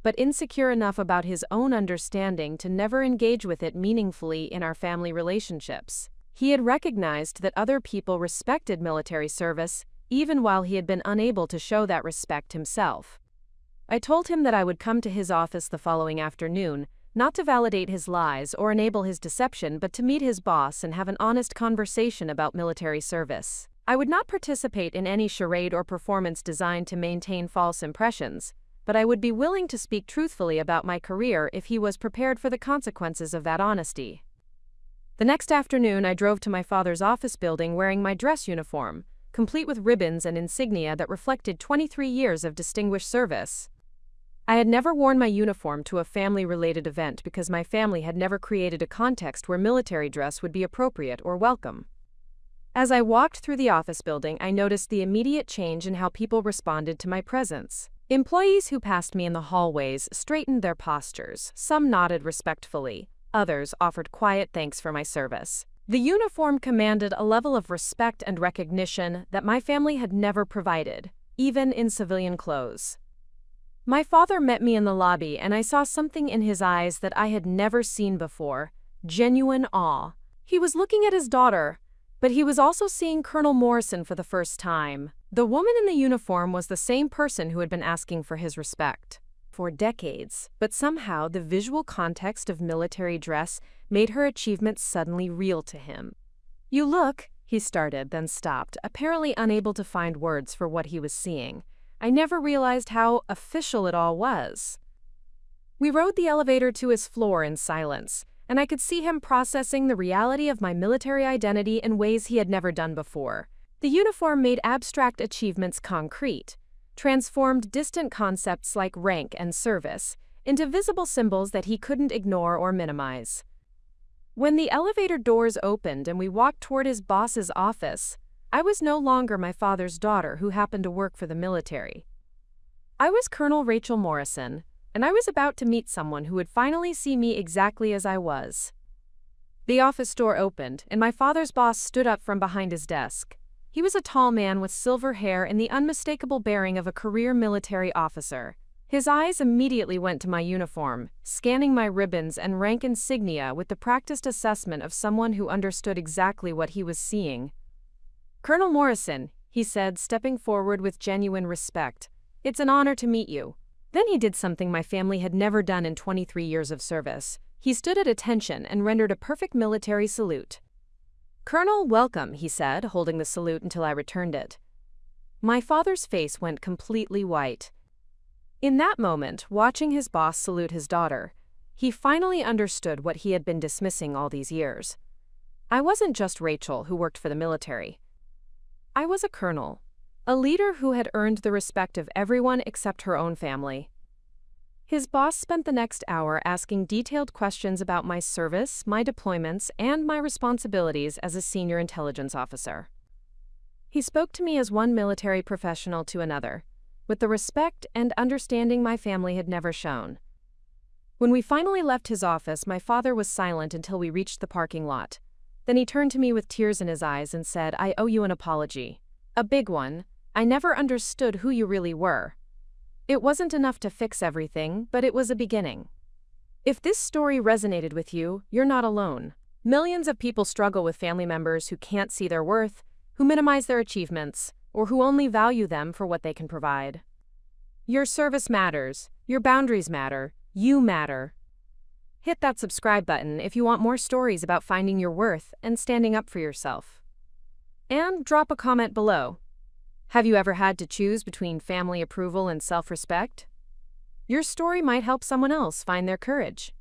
but insecure enough about his own understanding to never engage with it meaningfully in our family relationships. He had recognized that other people respected military service, even while he had been unable to show that respect himself. I told him that I would come to his office the following afternoon, not to validate his lies or enable his deception, but to meet his boss and have an honest conversation about military service. I would not participate in any charade or performance designed to maintain false impressions, but I would be willing to speak truthfully about my career if he was prepared for the consequences of that honesty. The next afternoon, I drove to my father's office building wearing my dress uniform, complete with ribbons and insignia that reflected 23 years of distinguished service. I had never worn my uniform to a family-related event because my family had never created a context where military dress would be appropriate or welcome. As I walked through the office building, I noticed the immediate change in how people responded to my presence. Employees who passed me in the hallways straightened their postures, some nodded respectfully, others offered quiet thanks for my service. The uniform commanded a level of respect and recognition that my family had never provided, even in civilian clothes. My father met me in the lobby, and I saw something in his eyes that I had never seen before: genuine awe. He was looking at his daughter, but he was also seeing Colonel Morrison for the first time. The woman in the uniform was the same person who had been asking for his respect for decades, but somehow the visual context of military dress made her achievements suddenly real to him. "You look," he started, then stopped, apparently unable to find words for what he was seeing. I never realized how official it all was. We rode the elevator to his floor in silence, and I could see him processing the reality of my military identity in ways he had never done before. The uniform made abstract achievements concrete, transformed distant concepts like rank and service into visible symbols that he couldn't ignore or minimize. When the elevator doors opened and we walked toward his boss's office, I was no longer my father's daughter who happened to work for the military. I was Colonel Rachel Morrison, and I was about to meet someone who would finally see me exactly as I was. The office door opened, and my father's boss stood up from behind his desk. He was a tall man with silver hair and the unmistakable bearing of a career military officer. His eyes immediately went to my uniform, scanning my ribbons and rank insignia with the practiced assessment of someone who understood exactly what he was seeing. "Colonel Morrison," he said, stepping forward with genuine respect, "it's an honor to meet you." Then he did something my family had never done in 23 years of service. He stood at attention and rendered a perfect military salute. "Colonel, welcome," he said, holding the salute until I returned it. My father's face went completely white. In that moment, watching his boss salute his daughter, he finally understood what he had been dismissing all these years. I wasn't just Rachel who worked for the military. I was a colonel, a leader who had earned the respect of everyone except her own family. His boss spent the next hour asking detailed questions about my service, my deployments, and my responsibilities as a senior intelligence officer. He spoke to me as one military professional to another, with the respect and understanding my family had never shown. When we finally left his office, my father was silent until we reached the parking lot. Then he turned to me with tears in his eyes and said, "I owe you an apology. A big one. I never understood who you really were. It wasn't enough to fix everything, but it was a beginning." If this story resonated with you, you're not alone. Millions of people struggle with family members who can't see their worth, who minimize their achievements, or who only value them for what they can provide. Your service matters. Your boundaries matter. You matter. Hit that subscribe button if you want more stories about finding your worth and standing up for yourself. And drop a comment below. Have you ever had to choose between family approval and self-respect? Your story might help someone else find their courage.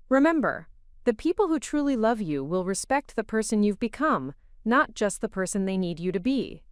Remember, the people who truly love you will respect the person you've become, not just the person they need you to be.